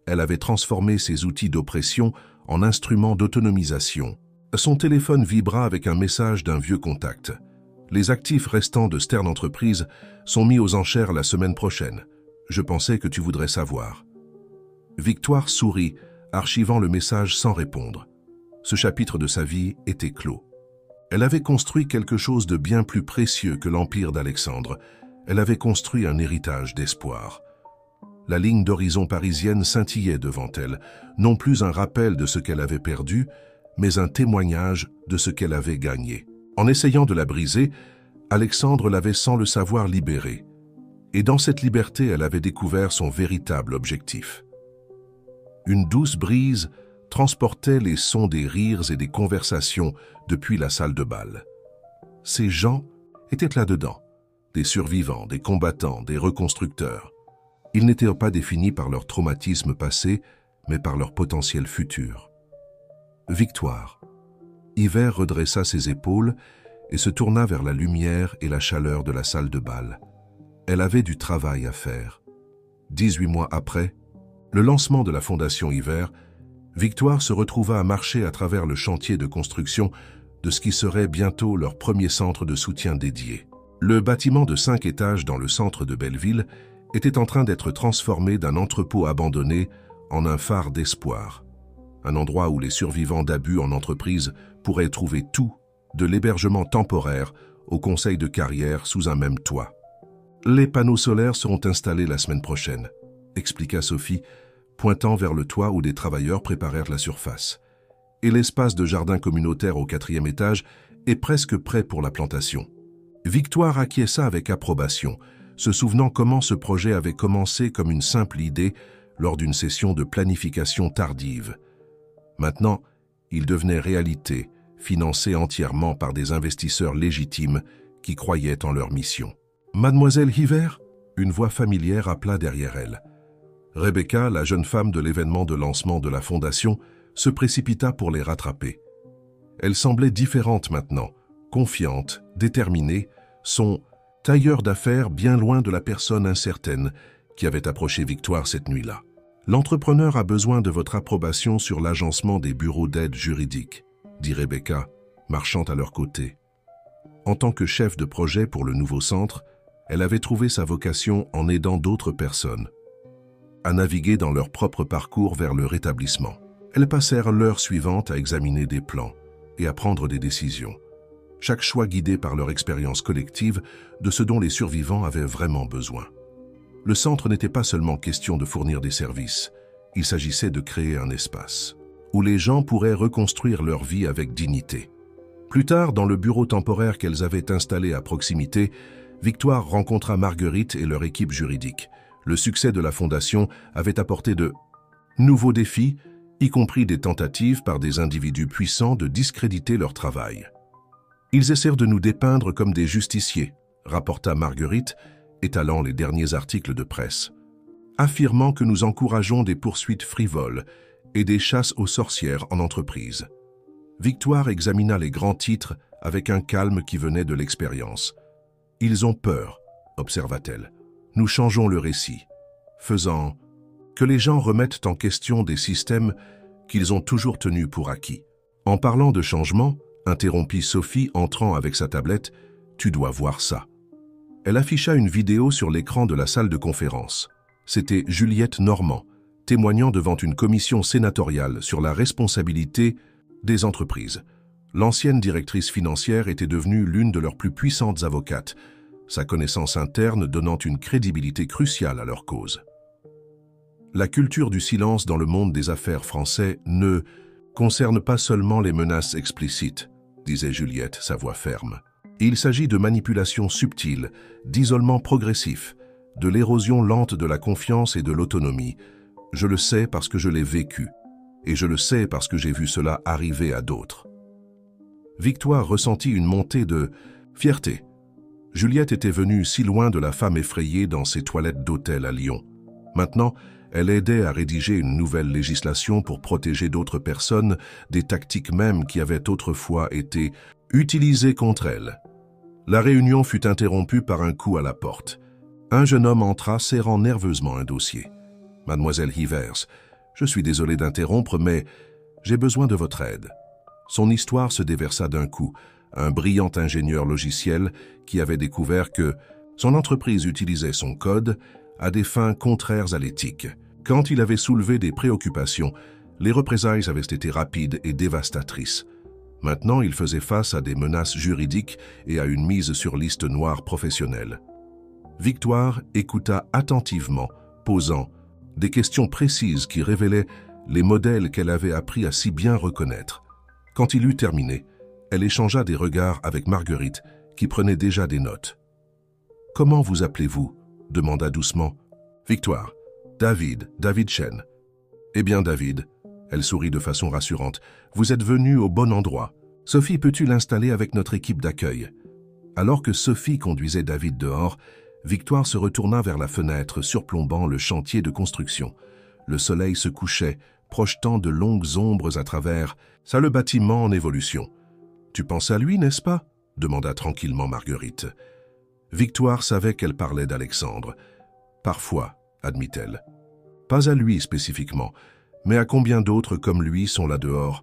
elle avait transformé ses outils d'oppression en instruments d'autonomisation. Son téléphone vibra avec un message d'un vieux contact. « Les actifs restants de Stern Entreprises sont mis aux enchères la semaine prochaine. Je pensais que tu voudrais savoir. » Victoire sourit, archivant le message sans répondre. Ce chapitre de sa vie était clos. Elle avait construit quelque chose de bien plus précieux que l'empire d'Alexandre. Elle avait construit un héritage d'espoir. La ligne d'horizon parisienne scintillait devant elle, non plus un rappel de ce qu'elle avait perdu, mais un témoignage de ce qu'elle avait gagné. En essayant de la briser, Alexandre l'avait sans le savoir libérée. Et dans cette liberté, elle avait découvert son véritable objectif. Une douce brise transportait les sons des rires et des conversations depuis la salle de bal. Ces gens étaient là-dedans, des survivants, des combattants, des reconstructeurs. Ils n'étaient pas définis par leur traumatisme passé, mais par leur potentiel futur. Victoire. Hiver redressa ses épaules et se tourna vers la lumière et la chaleur de la salle de bal. Elle avait du travail à faire. 18 mois après, le lancement de la Fondation Hiver, Victoire se retrouva à marcher à travers le chantier de construction de ce qui serait bientôt leur premier centre de soutien dédié. Le bâtiment de 5 étages dans le centre de Belleville était en train d'être transformé d'un entrepôt abandonné en un phare d'espoir. Un endroit où les survivants d'abus en entreprise pourraient trouver tout, de l'hébergement temporaire au conseil de carrière sous un même toit. « Les panneaux solaires seront installés la semaine prochaine », expliqua Sophie, pointant vers le toit où des travailleurs préparèrent la surface. « Et l'espace de jardin communautaire au 4e étage est presque prêt pour la plantation. » Victoire acquiesça avec approbation, se souvenant comment ce projet avait commencé comme une simple idée lors d'une session de planification tardive. Maintenant, il devenait réalité, financé entièrement par des investisseurs légitimes qui croyaient en leur mission. « Mademoiselle Hiver ?» Une voix familière appela derrière elle. Rebecca, la jeune femme de l'événement de lancement de la Fondation, se précipita pour les rattraper. Elle semblait différente maintenant, confiante, déterminée, son tailleur d'affaires bien loin de la personne incertaine qui avait approché Victoire cette nuit-là. L'entrepreneur a besoin de votre approbation sur l'agencement des bureaux d'aide juridique, dit Rebecca, marchant à leur côté. En tant que chef de projet pour le nouveau centre, elle avait trouvé sa vocation en aidant d'autres personnes à naviguer dans leur propre parcours vers le rétablissement. Elles passèrent l'heure suivante à examiner des plans et à prendre des décisions, chaque choix guidé par leur expérience collective de ce dont les survivants avaient vraiment besoin. Le centre n'était pas seulement question de fournir des services, il s'agissait de créer un espace où les gens pourraient reconstruire leur vie avec dignité. Plus tard, dans le bureau temporaire qu'elles avaient installé à proximité, Victoire rencontra Marguerite et leur équipe juridique. Le succès de la fondation avait apporté de nouveaux défis, y compris des tentatives par des individus puissants de discréditer leur travail. Ils essayèrent de nous dépeindre comme des justiciers, rapporta Marguerite, étalant les derniers articles de presse, affirmant que nous encourageons des poursuites frivoles et des chasses aux sorcières en entreprise. Victoire examina les grands titres avec un calme qui venait de l'expérience. « Ils ont peur », observa-t-elle. « Nous changeons le récit, faisant que les gens remettent en question des systèmes qu'ils ont toujours tenus pour acquis. » En parlant de changement, interrompit Sophie entrant avec sa tablette, « Tu dois voir ça. » Elle afficha une vidéo sur l'écran de la salle de conférence. C'était Juliette Normand, témoignant devant une commission sénatoriale sur la responsabilité des entreprises. L'ancienne directrice financière était devenue l'une de leurs plus puissantes avocates, sa connaissance interne donnant une crédibilité cruciale à leur cause. La culture du silence dans le monde des affaires français ne concerne pas seulement les menaces explicites, disait Juliette, sa voix ferme. Il s'agit de manipulations subtiles, d'isolement progressif, de l'érosion lente de la confiance et de l'autonomie. Je le sais parce que je l'ai vécu, et je le sais parce que j'ai vu cela arriver à d'autres. Victoire ressentit une montée de fierté. Juliette était venue si loin de la femme effrayée dans ses toilettes d'hôtel à Lyon. Maintenant, elle aidait à rédiger une nouvelle législation pour protéger d'autres personnes des tactiques mêmes qui avaient autrefois été utilisées contre elle. La réunion fut interrompue par un coup à la porte. Un jeune homme entra serrant nerveusement un dossier. « Mademoiselle Hivers, je suis désolé d'interrompre, mais j'ai besoin de votre aide. » Son histoire se déversa d'un coup. Un brillant ingénieur logiciel qui avait découvert que son entreprise utilisait son code à des fins contraires à l'éthique. Quand il avait soulevé des préoccupations, les représailles avaient été rapides et dévastatrices. Maintenant, il faisait face à des menaces juridiques et à une mise sur liste noire professionnelle. Victoire écouta attentivement, posant des questions précises qui révélaient les modèles qu'elle avait appris à si bien reconnaître. Quand il eut terminé, elle échangea des regards avec Marguerite, qui prenait déjà des notes. « Comment vous appelez-vous » demanda doucement. « Victoire. David Chen. »« Eh bien, David, » elle sourit de façon rassurante, « vous êtes venu au bon endroit. Sophie, peux-tu l'installer avec notre équipe d'accueil ?» Alors que Sophie conduisait David dehors, Victoire se retourna vers la fenêtre surplombant le chantier de construction. Le soleil se couchait, projetant de longues ombres à travers le bâtiment en évolution. « Tu penses à lui, n'est-ce pas » demanda tranquillement Marguerite. Victoire savait qu'elle parlait d'Alexandre. « Parfois, » admit-elle. « Pas à lui spécifiquement, mais à combien d'autres comme lui sont là dehors,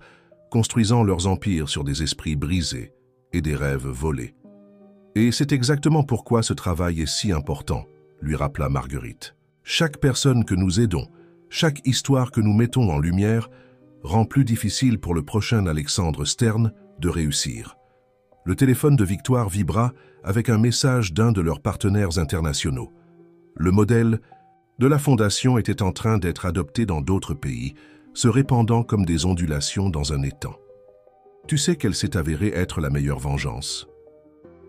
construisant leurs empires sur des esprits brisés et des rêves volés. Et c'est exactement pourquoi ce travail est si important, » lui rappela Marguerite. « Chaque personne que nous aidons, chaque histoire que nous mettons en lumière, rend plus difficile pour le prochain Alexandre Stern de réussir. » Le téléphone de Victoire vibra avec un message d'un de leurs partenaires internationaux. Le modèle de la fondation était en train d'être adopté dans d'autres pays, se répandant comme des ondulations dans un étang. « Tu sais qu'elle s'est avérée être la meilleure vengeance »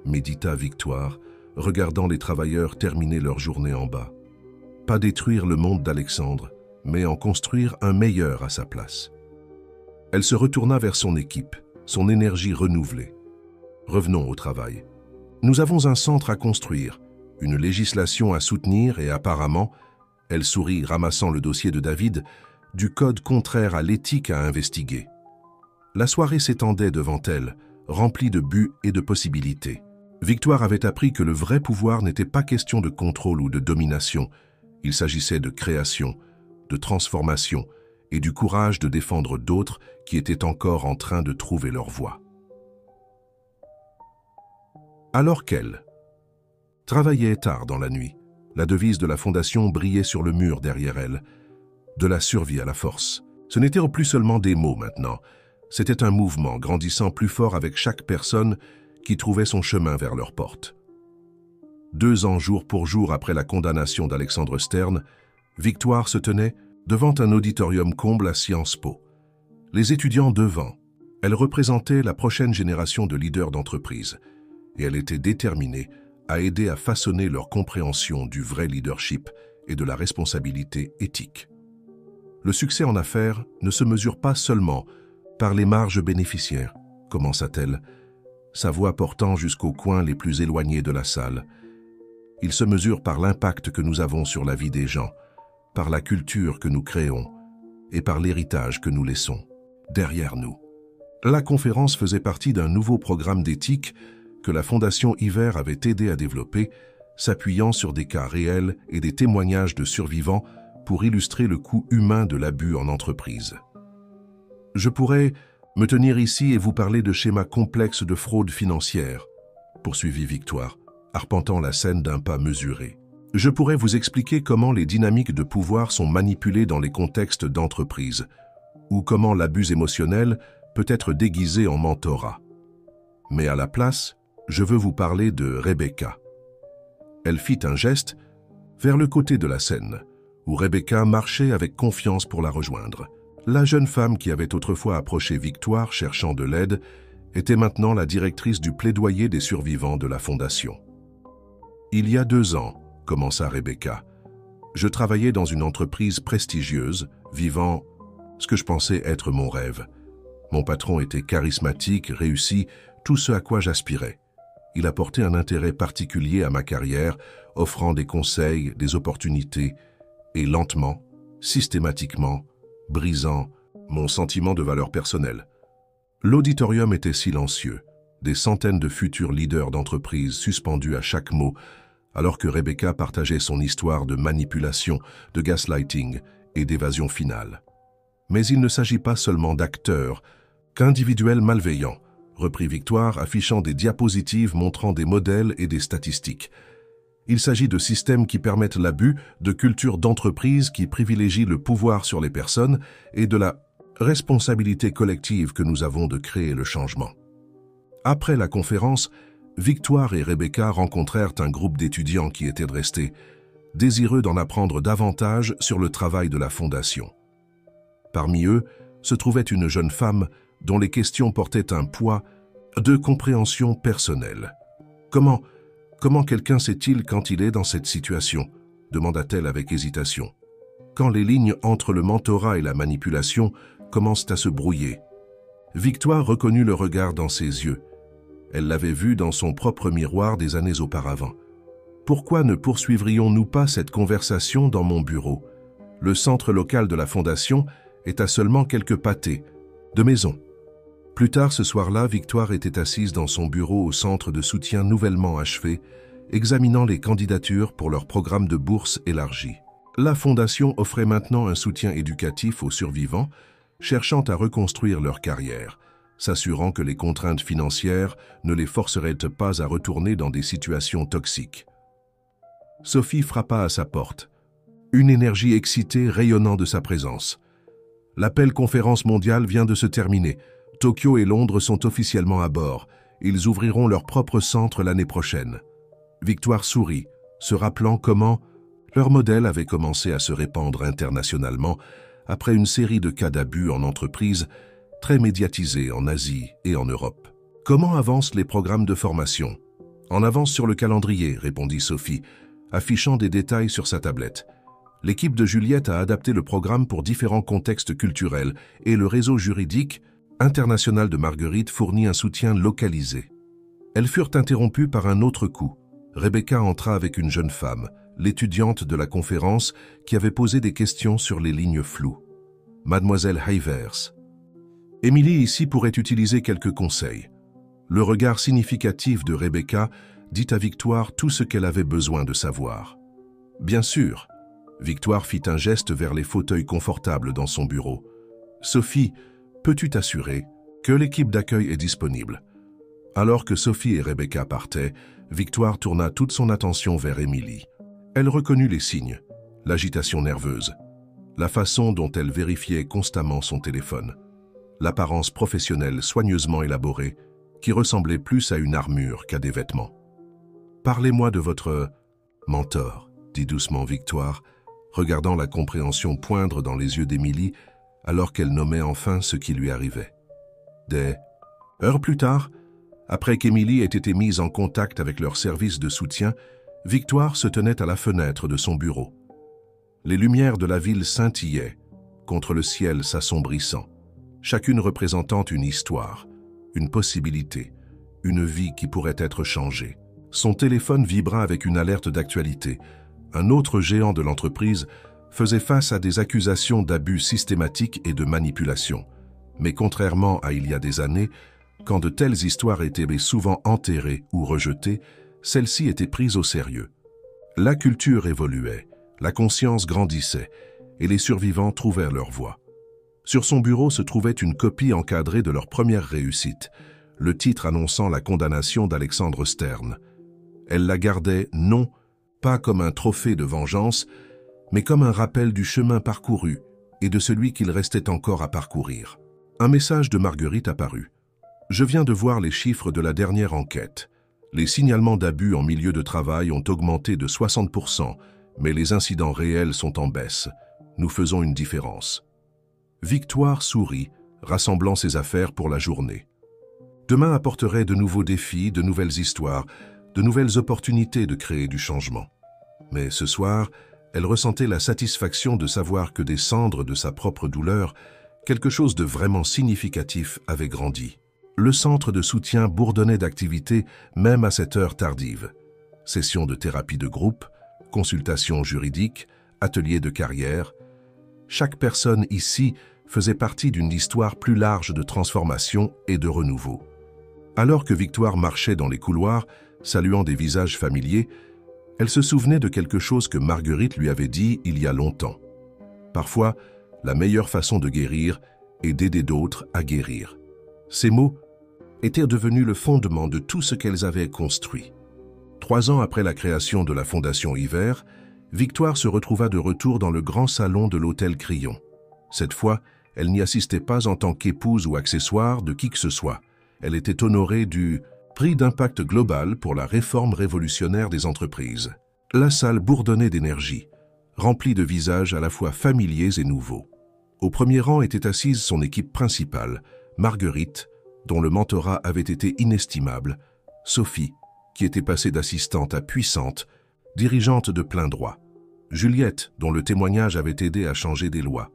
médita Victoire, regardant les travailleurs terminer leur journée en bas. Pas détruire le monde d'Alexandre, mais en construire un meilleur à sa place. Elle se retourna vers son équipe, son énergie renouvelée. Revenons au travail. Nous avons un centre à construire, une législation à soutenir et apparemment, elle sourit ramassant le dossier de David, du code contraire à l'éthique à investiguer. La soirée s'étendait devant elle, remplie de buts et de possibilités. Victoire avait appris que le vrai pouvoir n'était pas question de contrôle ou de domination. Il s'agissait de création, de transformation et du courage de défendre d'autres qui étaient encore en train de trouver leur voie. Alors qu'elle travaillait tard dans la nuit, la devise de la fondation brillait sur le mur derrière elle, de la survie à la force. Ce n'était plus seulement des mots maintenant, c'était un mouvement grandissant plus fort avec chaque personne qui trouvait son chemin vers leur porte. 2 ans jour pour jour après la condamnation d'Alexandre Stern, Victoire se tenait devant un auditorium comble à Sciences Po. Les étudiants devant, elle représentait la prochaine génération de leaders d'entreprise et elle était déterminée à aider à façonner leur compréhension du vrai leadership et de la responsabilité éthique. Le succès en affaires ne se mesure pas seulement par les marges bénéficiaires, commença-t-elle, sa voix portant jusqu'aux coins les plus éloignés de la salle. Il se mesure par l'impact que nous avons sur la vie des gens, par la culture que nous créons et par l'héritage que nous laissons derrière nous. La conférence faisait partie d'un nouveau programme d'éthique que la Fondation Hiver avait aidé à développer, s'appuyant sur des cas réels et des témoignages de survivants pour illustrer le coût humain de l'abus en entreprise. Je pourrais me tenir ici et vous parler de schémas complexes de fraude financière, poursuivit Victoire, arpentant la scène d'un pas mesuré. Je pourrais vous expliquer comment les dynamiques de pouvoir sont manipulées dans les contextes d'entreprise, ou comment l'abus émotionnel peut être déguisé en mentorat. Mais à la place, je veux vous parler de Rebecca. Elle fit un geste vers le côté de la scène, où Rebecca marchait avec confiance pour la rejoindre. La jeune femme qui avait autrefois approché Victoire cherchant de l'aide était maintenant la directrice du plaidoyer des survivants de la Fondation. Il y a 2 ans, commença Rebecca, je travaillais dans une entreprise prestigieuse, vivant ce que je pensais être mon rêve. Mon patron était charismatique, réussi, tout ce à quoi j'aspirais. Il apportait un intérêt particulier à ma carrière, offrant des conseils, des opportunités, et lentement, systématiquement, brisant mon sentiment de valeur personnelle. L'auditorium était silencieux, des centaines de futurs leaders d'entreprise suspendus à chaque mot, alors que Rebecca partageait son histoire de manipulation, de gaslighting et d'évasion finale. Mais il ne s'agit pas seulement d'acteurs, qu'individuels malveillants, reprit Victoire, affichant des diapositives montrant des modèles et des statistiques. Il s'agit de systèmes qui permettent l'abus, de cultures d'entreprise qui privilégient le pouvoir sur les personnes et de la responsabilité collective que nous avons de créer le changement. Après la conférence, Victoire et Rebecca rencontrèrent un groupe d'étudiants qui étaient restés, désireux d'en apprendre davantage sur le travail de la Fondation. Parmi eux se trouvait une jeune femme dont les questions portaient un poids de compréhension personnelle. Comment quelqu'un sait-il quand il est dans cette situation ? Demanda-t-elle avec hésitation. Quand les lignes entre le mentorat et la manipulation commencent à se brouiller. Victoire reconnut le regard dans ses yeux. Elle l'avait vu dans son propre miroir des années auparavant. Pourquoi ne poursuivrions-nous pas cette conversation dans mon bureau? Le centre local de la Fondation est à seulement quelques pâtés de maison. Plus tard ce soir-là, Victoire était assise dans son bureau au centre de soutien nouvellement achevé, examinant les candidatures pour leur programme de bourse élargi. La Fondation offrait maintenant un soutien éducatif aux survivants, cherchant à reconstruire leur carrière, s'assurant que les contraintes financières ne les forceraient pas à retourner dans des situations toxiques. Sophie frappa à sa porte, une énergie excitée rayonnant de sa présence. L'appel conférence mondiale vient de se terminer. Tokyo et Londres sont officiellement à bord. Ils ouvriront leur propre centre l'année prochaine. Victoire sourit, se rappelant comment leur modèle avait commencé à se répandre internationalement après une série de cas d'abus en entreprise très médiatisés en Asie et en Europe. Comment avancent les programmes de formation? En avance sur le calendrier, répondit Sophie, affichant des détails sur sa tablette. L'équipe de Juliette a adapté le programme pour différents contextes culturels et le réseau juridique international de Marguerite fournit un soutien localisé. Elles furent interrompues par un autre coup. Rebecca entra avec une jeune femme, l'étudiante de la conférence qui avait posé des questions sur les lignes floues. Mademoiselle Hivers. Émilie ici pourrait utiliser quelques conseils. Le regard significatif de Rebecca dit à Victoire tout ce qu'elle avait besoin de savoir. Bien sûr, Victoire fit un geste vers les fauteuils confortables dans son bureau. « Sophie, peux-tu t'assurer que l'équipe d'accueil est disponible ?» Alors que Sophie et Rebecca partaient, Victoire tourna toute son attention vers Émilie. Elle reconnut les signes, l'agitation nerveuse, la façon dont elle vérifiait constamment son téléphone, l'apparence professionnelle soigneusement élaborée qui ressemblait plus à une armure qu'à des vêtements. « Parlez-moi de votre mentor », dit doucement Victoire, regardant la compréhension poindre dans les yeux d'Émilie alors qu'elle nommait enfin ce qui lui arrivait. Des heures plus tard, après qu'Émilie ait été mise en contact avec leur service de soutien, Victoire se tenait à la fenêtre de son bureau. Les lumières de la ville scintillaient, contre le ciel s'assombrissant, chacune représentant une histoire, une possibilité, une vie qui pourrait être changée. Son téléphone vibra avec une alerte d'actualité. Un autre géant de l'entreprise faisait face à des accusations d'abus systématiques et de manipulation. Mais contrairement à il y a des années, quand de telles histoires étaient souvent enterrées ou rejetées, celles-ci étaient prises au sérieux. La culture évoluait, la conscience grandissait, et les survivants trouvèrent leur voie. Sur son bureau se trouvait une copie encadrée de leur première réussite, le titre annonçant la condamnation d'Alexandre Stern. Elle la gardait non pas comme un trophée de vengeance, mais comme un rappel du chemin parcouru et de celui qu'il restait encore à parcourir. Un message de Marguerite apparut. « Je viens de voir les chiffres de la dernière enquête. Les signalements d'abus en milieu de travail ont augmenté de 60%, mais les incidents réels sont en baisse. Nous faisons une différence. » Victoire sourit, rassemblant ses affaires pour la journée. Demain apporterait de nouveaux défis, de nouvelles histoires, de nouvelles opportunités de créer du changement. Mais ce soir, elle ressentait la satisfaction de savoir que des cendres de sa propre douleur, quelque chose de vraiment significatif avait grandi. Le centre de soutien bourdonnait d'activités même à cette heure tardive. Sessions de thérapie de groupe, consultations juridiques, ateliers de carrière. Chaque personne ici faisait partie d'une histoire plus large de transformation et de renouveau. Alors que Victoire marchait dans les couloirs, saluant des visages familiers, elle se souvenait de quelque chose que Marguerite lui avait dit il y a longtemps. Parfois, la meilleure façon de guérir est d'aider d'autres à guérir. Ces mots étaient devenus le fondement de tout ce qu'elles avaient construit. 3 ans après la création de la Fondation Hiver, Victoire se retrouva de retour dans le grand salon de l'hôtel Crillon. Cette fois, elle n'y assistait pas en tant qu'épouse ou accessoire de qui que ce soit. Elle était honorée du prix d'impact global pour la réforme révolutionnaire des entreprises. La salle bourdonnait d'énergie, remplie de visages à la fois familiers et nouveaux. Au premier rang était assise son équipe principale, Marguerite, dont le mentorat avait été inestimable, Sophie, qui était passée d'assistante à puissante, dirigeante de plein droit, Juliette, dont le témoignage avait aidé à changer des lois,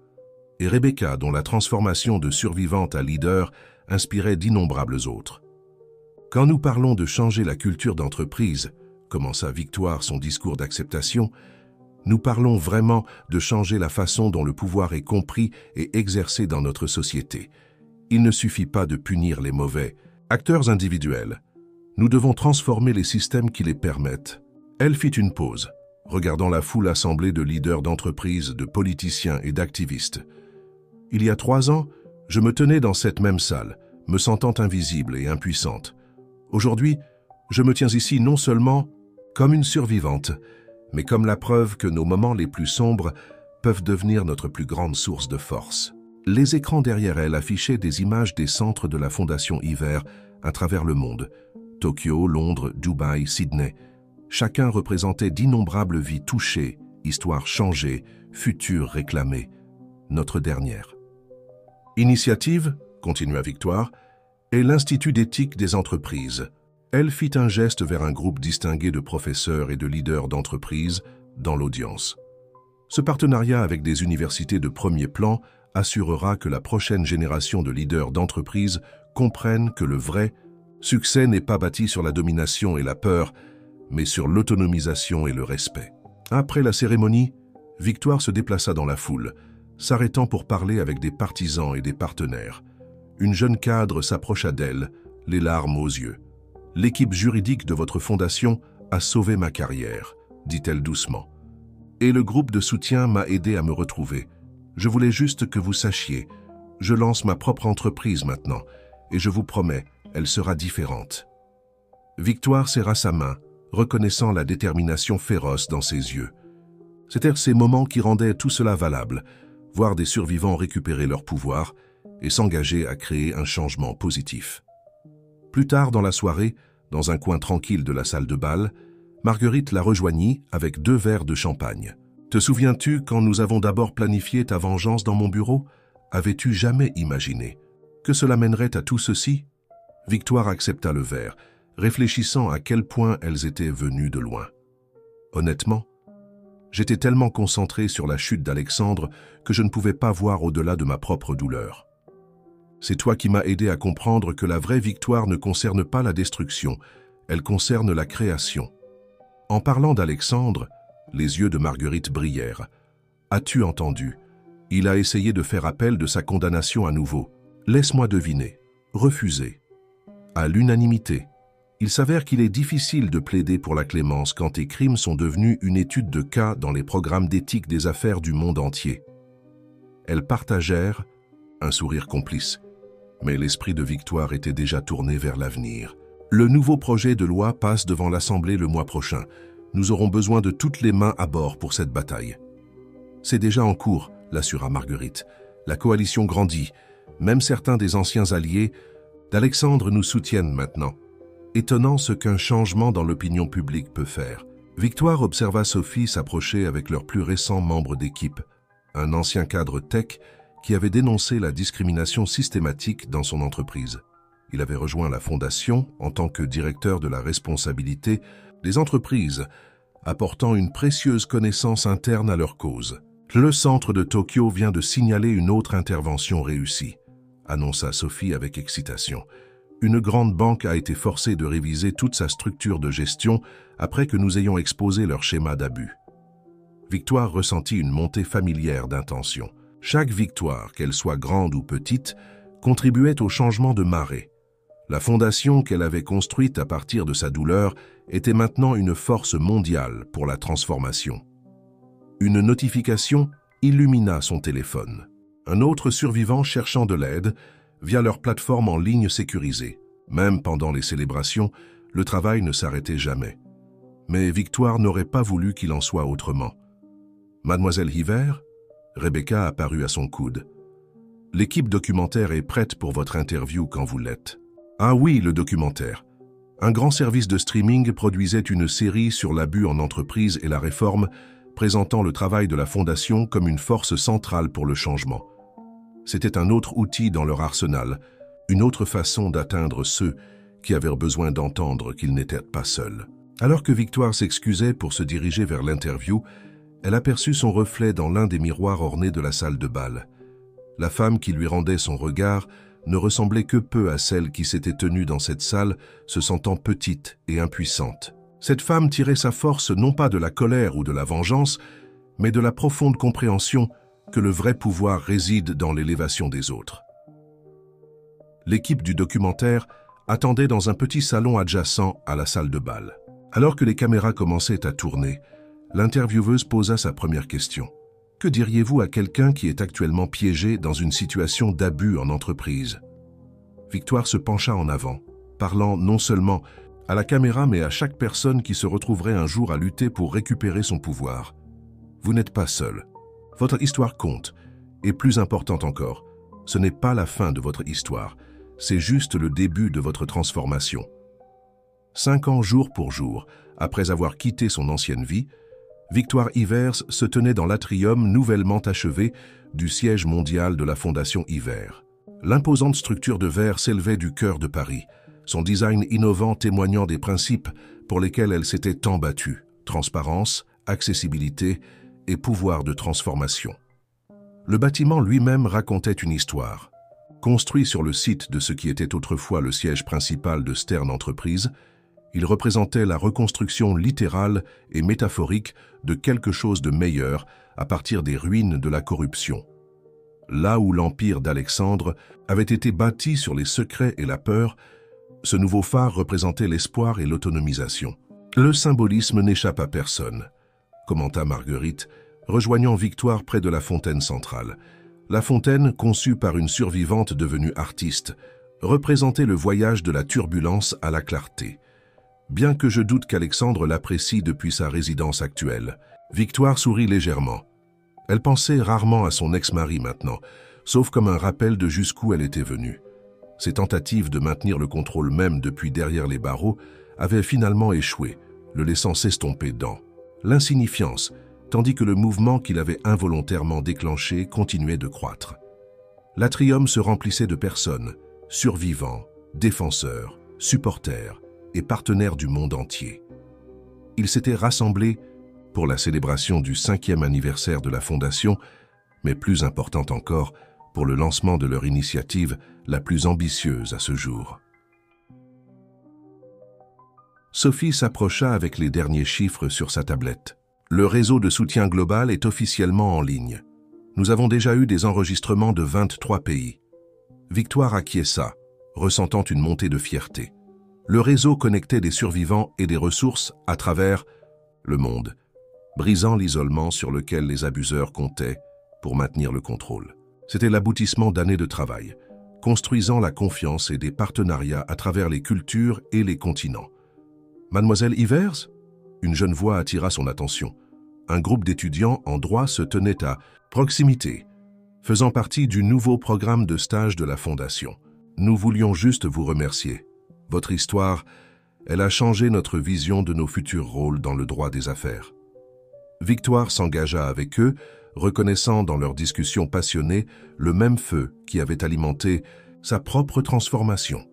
et Rebecca, dont la transformation de survivante à leader inspirait d'innombrables autres. Quand nous parlons de changer la culture d'entreprise, commença Victoire son discours d'acceptation, nous parlons vraiment de changer la façon dont le pouvoir est compris et exercé dans notre société. Il ne suffit pas de punir les mauvais acteurs individuels. Nous devons transformer les systèmes qui les permettent. Elle fit une pause, regardant la foule assemblée de leaders d'entreprises, de politiciens et d'activistes. Il y a 3 ans, je me tenais dans cette même salle, me sentant invisible et impuissante. Aujourd'hui, je me tiens ici non seulement comme une survivante, mais comme la preuve que nos moments les plus sombres peuvent devenir notre plus grande source de force. Les écrans derrière elle affichaient des images des centres de la Fondation Hiver à travers le monde. Tokyo, Londres, Dubaï, Sydney. Chacun représentait d'innombrables vies touchées, histoires changées, futures réclamées. Notre dernière. Initiative, continua Victoire, est l'Institut d'éthique des entreprises. Elle fit un geste vers un groupe distingué de professeurs et de leaders d'entreprises dans l'audience. Ce partenariat avec des universités de premier plan assurera que la prochaine génération de leaders d'entreprises comprenne que le vrai succès n'est pas bâti sur la domination et la peur, mais sur l'autonomisation et le respect. Après la cérémonie, Victoire se déplaça dans la foule, s'arrêtant pour parler avec des partisans et des partenaires. Une jeune cadre s'approcha d'elle, les larmes aux yeux. « L'équipe juridique de votre fondation a sauvé ma carrière », dit-elle doucement. Et le groupe de soutien m'a aidé à me retrouver. Je voulais juste que vous sachiez, je lance ma propre entreprise maintenant, et je vous promets, elle sera différente. » Victoire serra sa main, reconnaissant la détermination féroce dans ses yeux. C'étaient ces moments qui rendaient tout cela valable, voir des survivants récupérer leur pouvoir et s'engager à créer un changement positif. Plus tard dans la soirée, dans un coin tranquille de la salle de bal, Marguerite la rejoignit avec 2 verres de champagne. « Te souviens-tu quand nous avons d'abord planifié ta vengeance dans mon bureau? Avais-tu jamais imaginé que cela mènerait à tout ceci ?» Victoire accepta le verre, réfléchissant à quel point elles étaient venues de loin. Honnêtement, j'étais tellement concentré sur la chute d'Alexandre que je ne pouvais pas voir au-delà de ma propre douleur. C'est toi qui m'as aidé à comprendre que la vraie victoire ne concerne pas la destruction, elle concerne la création. En parlant d'Alexandre, les yeux de Marguerite brillèrent. « As-tu entendu? Il a essayé de faire appel de sa condamnation à nouveau. Laisse-moi deviner. Refusé. À l'unanimité. Il s'avère qu'il est difficile de plaider pour la clémence quand tes crimes sont devenus une étude de cas dans les programmes d'éthique des affaires du monde entier. » Elles partagèrent un sourire complice, mais l'esprit de Victoire était déjà tourné vers l'avenir. « Le nouveau projet de loi passe devant l'Assemblée le mois prochain. Nous aurons besoin de toutes les mains à bord pour cette bataille. »« C'est déjà en cours, » l'assura Marguerite. « La coalition grandit. Même certains des anciens alliés d'Alexandre nous soutiennent maintenant. » Étonnant ce qu'un changement dans l'opinion publique peut faire. Victoire observa Sophie s'approcher avec leur plus récent membre d'équipe, un ancien cadre tech qui avait dénoncé la discrimination systématique dans son entreprise. Il avait rejoint la fondation en tant que directeur de la responsabilité des entreprises, apportant une précieuse connaissance interne à leur cause. « Le centre de Tokyo vient de signaler une autre intervention réussie », annonça Sophie avec excitation. Une grande banque a été forcée de réviser toute sa structure de gestion après que nous ayons exposé leur schéma d'abus. Victoire ressentit une montée familière d'intention. Chaque victoire, qu'elle soit grande ou petite, contribuait au changement de marée. La fondation qu'elle avait construite à partir de sa douleur était maintenant une force mondiale pour la transformation. Une notification illumina son téléphone. Un autre survivant cherchant de l'aide via leur plateforme en ligne sécurisée. Même pendant les célébrations, le travail ne s'arrêtait jamais. Mais Victoire n'aurait pas voulu qu'il en soit autrement. « Mademoiselle Hiver ?» Rebecca apparut à son coude. « L'équipe documentaire est prête pour votre interview quand vous l'êtes. »« Ah oui, le documentaire. Un grand service de streaming produisait une série sur l'abus en entreprise et la réforme, présentant le travail de la Fondation comme une force centrale pour le changement. C'était un autre outil dans leur arsenal, une autre façon d'atteindre ceux qui avaient besoin d'entendre qu'ils n'étaient pas seuls. » Alors que Victoire s'excusait pour se diriger vers l'interview, elle aperçut son reflet dans l'un des miroirs ornés de la salle de bal. La femme qui lui rendait son regard ne ressemblait que peu à celle qui s'était tenue dans cette salle, se sentant petite et impuissante. Cette femme tirait sa force non pas de la colère ou de la vengeance, mais de la profonde compréhension que le vrai pouvoir réside dans l'élévation des autres. L'équipe du documentaire attendait dans un petit salon adjacent à la salle de bal. Alors que les caméras commençaient à tourner, l'intervieweuse posa sa première question. « Que diriez-vous à quelqu'un qui est actuellement piégé dans une situation d'abus en entreprise ?» Victoire se pencha en avant, parlant non seulement à la caméra mais à chaque personne qui se retrouverait un jour à lutter pour récupérer son pouvoir. « Vous n'êtes pas seul. Votre histoire compte, et plus importante encore, ce n'est pas la fin de votre histoire, c'est juste le début de votre transformation. » 5 ans jour pour jour, après avoir quitté son ancienne vie, Victoire Ivers se tenait dans l'atrium nouvellement achevé du siège mondial de la Fondation Hiver. L'imposante structure de verre s'élevait du cœur de Paris, son design innovant témoignant des principes pour lesquels elle s'était tant battue: transparence, accessibilité et pouvoir de transformation. Le bâtiment lui-même racontait une histoire. Construit sur le site de ce qui était autrefois le siège principal de Stern Entreprises, il représentait la reconstruction littérale et métaphorique de quelque chose de meilleur à partir des ruines de la corruption. Là où l'empire d'Alexandre avait été bâti sur les secrets et la peur, ce nouveau phare représentait l'espoir et l'autonomisation. Le symbolisme n'échappe à personne. commenta Marguerite, rejoignant Victoire près de la fontaine centrale. La fontaine, conçue par une survivante devenue artiste, représentait le voyage de la turbulence à la clarté. Bien que je doute qu'Alexandre l'apprécie depuis sa résidence actuelle, Victoire sourit légèrement. Elle pensait rarement à son ex-mari maintenant, sauf comme un rappel de jusqu'où elle était venue. Ses tentatives de maintenir le contrôle même depuis derrière les barreaux avaient finalement échoué, le laissant s'estomper dans l'insignifiance, tandis que le mouvement qu'il avait involontairement déclenché continuait de croître. L'atrium se remplissait de personnes, survivants, défenseurs, supporters et partenaires du monde entier. Ils s'étaient rassemblés pour la célébration du 5e anniversaire de la Fondation, mais plus importante encore, pour le lancement de leur initiative la plus ambitieuse à ce jour. Sophie s'approcha avec les derniers chiffres sur sa tablette. Le réseau de soutien global est officiellement en ligne. Nous avons déjà eu des enregistrements de 23 pays. Victoire acquiesça, ressentant une montée de fierté. Le réseau connectait des survivants et des ressources à travers le monde, brisant l'isolement sur lequel les abuseurs comptaient pour maintenir le contrôle. C'était l'aboutissement d'années de travail, construisant la confiance et des partenariats à travers les cultures et les continents. Mademoiselle Ivers? Une jeune voix attira son attention. Un groupe d'étudiants en droit se tenait à proximité, faisant partie du nouveau programme de stage de la Fondation. Nous voulions juste vous remercier. Votre histoire, elle a changé notre vision de nos futurs rôles dans le droit des affaires. Victoire s'engagea avec eux, reconnaissant dans leur discussion passionnée le même feu qui avait alimenté sa propre transformation.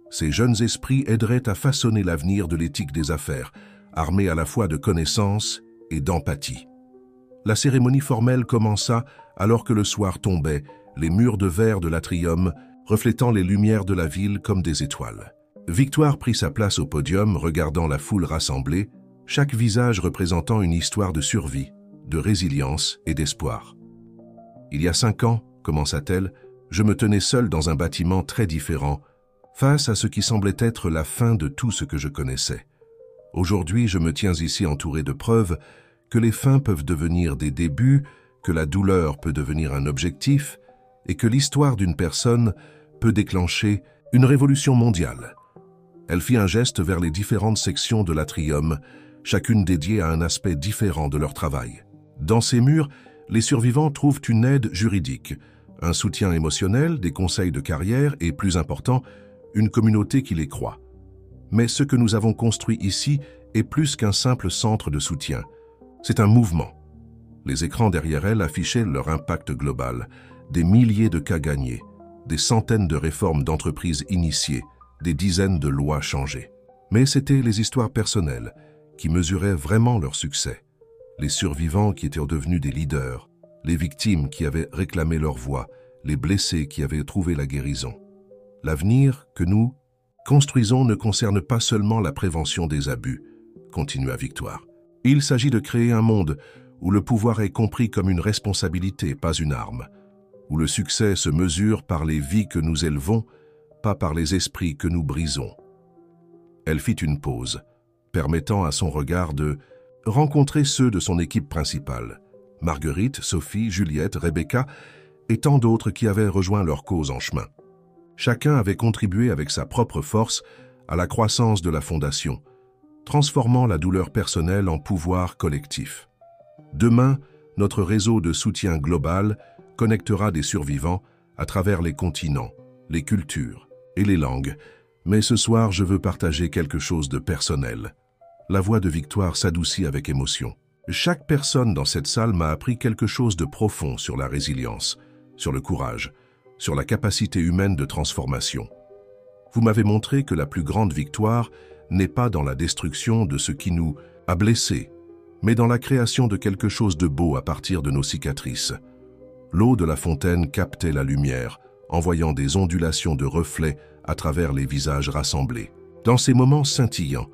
Ces jeunes esprits aideraient à façonner l'avenir de l'éthique des affaires, armés à la fois de connaissances et d'empathie. La cérémonie formelle commença alors que le soir tombait, les murs de verre de l'atrium reflétant les lumières de la ville comme des étoiles. Victoire prit sa place au podium, regardant la foule rassemblée, chaque visage représentant une histoire de survie, de résilience et d'espoir. « Il y a 5 ans, commença-t-elle, je me tenais seule dans un bâtiment très différent, face à ce qui semblait être la fin de tout ce que je connaissais. Aujourd'hui, je me tiens ici entouré de preuves que les fins peuvent devenir des débuts, que la douleur peut devenir un objectif et que l'histoire d'une personne peut déclencher une révolution mondiale. » Elle fit un geste vers les différentes sections de l'atrium, chacune dédiée à un aspect différent de leur travail. Dans ces murs, les survivants trouvent une aide juridique, un soutien émotionnel, des conseils de carrière et, plus important, une communauté qui les croit. Mais ce que nous avons construit ici est plus qu'un simple centre de soutien. C'est un mouvement. Les écrans derrière elle affichaient leur impact global, des milliers de cas gagnés, des centaines de réformes d'entreprises initiées, des dizaines de lois changées. Mais c'étaient les histoires personnelles qui mesuraient vraiment leur succès. Les survivants qui étaient devenus des leaders, les victimes qui avaient réclamé leur voix, les blessés qui avaient trouvé la guérison. L'avenir que nous construisons ne concerne pas seulement la prévention des abus, continua Victoire. Il s'agit de créer un monde où le pouvoir est compris comme une responsabilité, pas une arme, où le succès se mesure par les vies que nous élevons, pas par les esprits que nous brisons. Elle fit une pause, permettant à son regard de rencontrer ceux de son équipe principale, Marguerite, Sophie, Juliette, Rebecca et tant d'autres qui avaient rejoint leur cause en chemin. Chacun avait contribué avec sa propre force à la croissance de la Fondation, transformant la douleur personnelle en pouvoir collectif. Demain, notre réseau de soutien global connectera des survivants à travers les continents, les cultures et les langues, mais ce soir je veux partager quelque chose de personnel. La voix de Victoire s'adoucit avec émotion. Chaque personne dans cette salle m'a appris quelque chose de profond sur la résilience, sur le courage, sur la capacité humaine de transformation. Vous m'avez montré que la plus grande victoire n'est pas dans la destruction de ce qui nous a blessés, mais dans la création de quelque chose de beau à partir de nos cicatrices. L'eau de la fontaine captait la lumière, envoyant des ondulations de reflets à travers les visages rassemblés. Dans ces moments scintillants,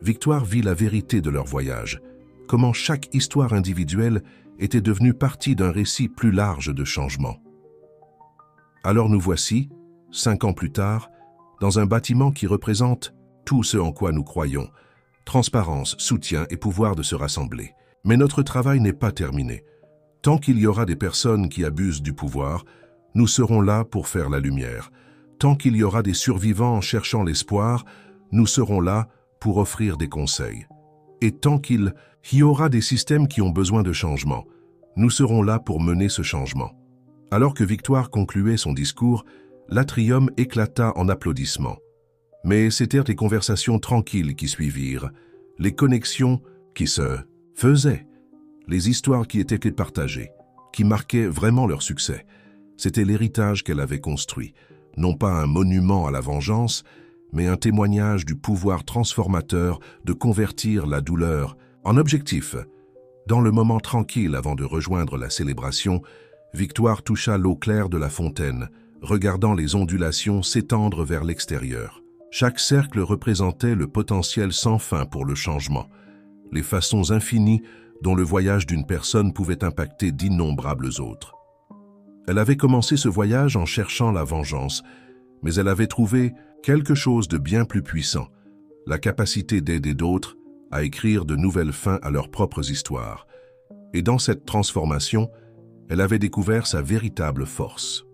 Victoire vit la vérité de leur voyage, comment chaque histoire individuelle était devenue partie d'un récit plus large de changement. Alors nous voici, 5 ans plus tard, dans un bâtiment qui représente tout ce en quoi nous croyons, transparence, soutien et pouvoir de se rassembler. Mais notre travail n'est pas terminé. Tant qu'il y aura des personnes qui abusent du pouvoir, nous serons là pour faire la lumière. Tant qu'il y aura des survivants en cherchant l'espoir, nous serons là pour offrir des conseils. Et tant qu'il y aura des systèmes qui ont besoin de changement, nous serons là pour mener ce changement. Alors que Victoire concluait son discours, l'atrium éclata en applaudissements. Mais c'étaient les conversations tranquilles qui suivirent, les connexions qui se faisaient, les histoires qui étaient partagées, qui marquaient vraiment leur succès. C'était l'héritage qu'elle avait construit, non pas un monument à la vengeance, mais un témoignage du pouvoir transformateur de convertir la douleur en objectif. Dans le moment tranquille avant de rejoindre la célébration, Victoire toucha l'eau claire de la fontaine, regardant les ondulations s'étendre vers l'extérieur. Chaque cercle représentait le potentiel sans fin pour le changement, les façons infinies dont le voyage d'une personne pouvait impacter d'innombrables autres. Elle avait commencé ce voyage en cherchant la vengeance, mais elle avait trouvé quelque chose de bien plus puissant, la capacité d'aider d'autres à écrire de nouvelles fins à leurs propres histoires. Et dans cette transformation, elle avait découvert sa véritable force.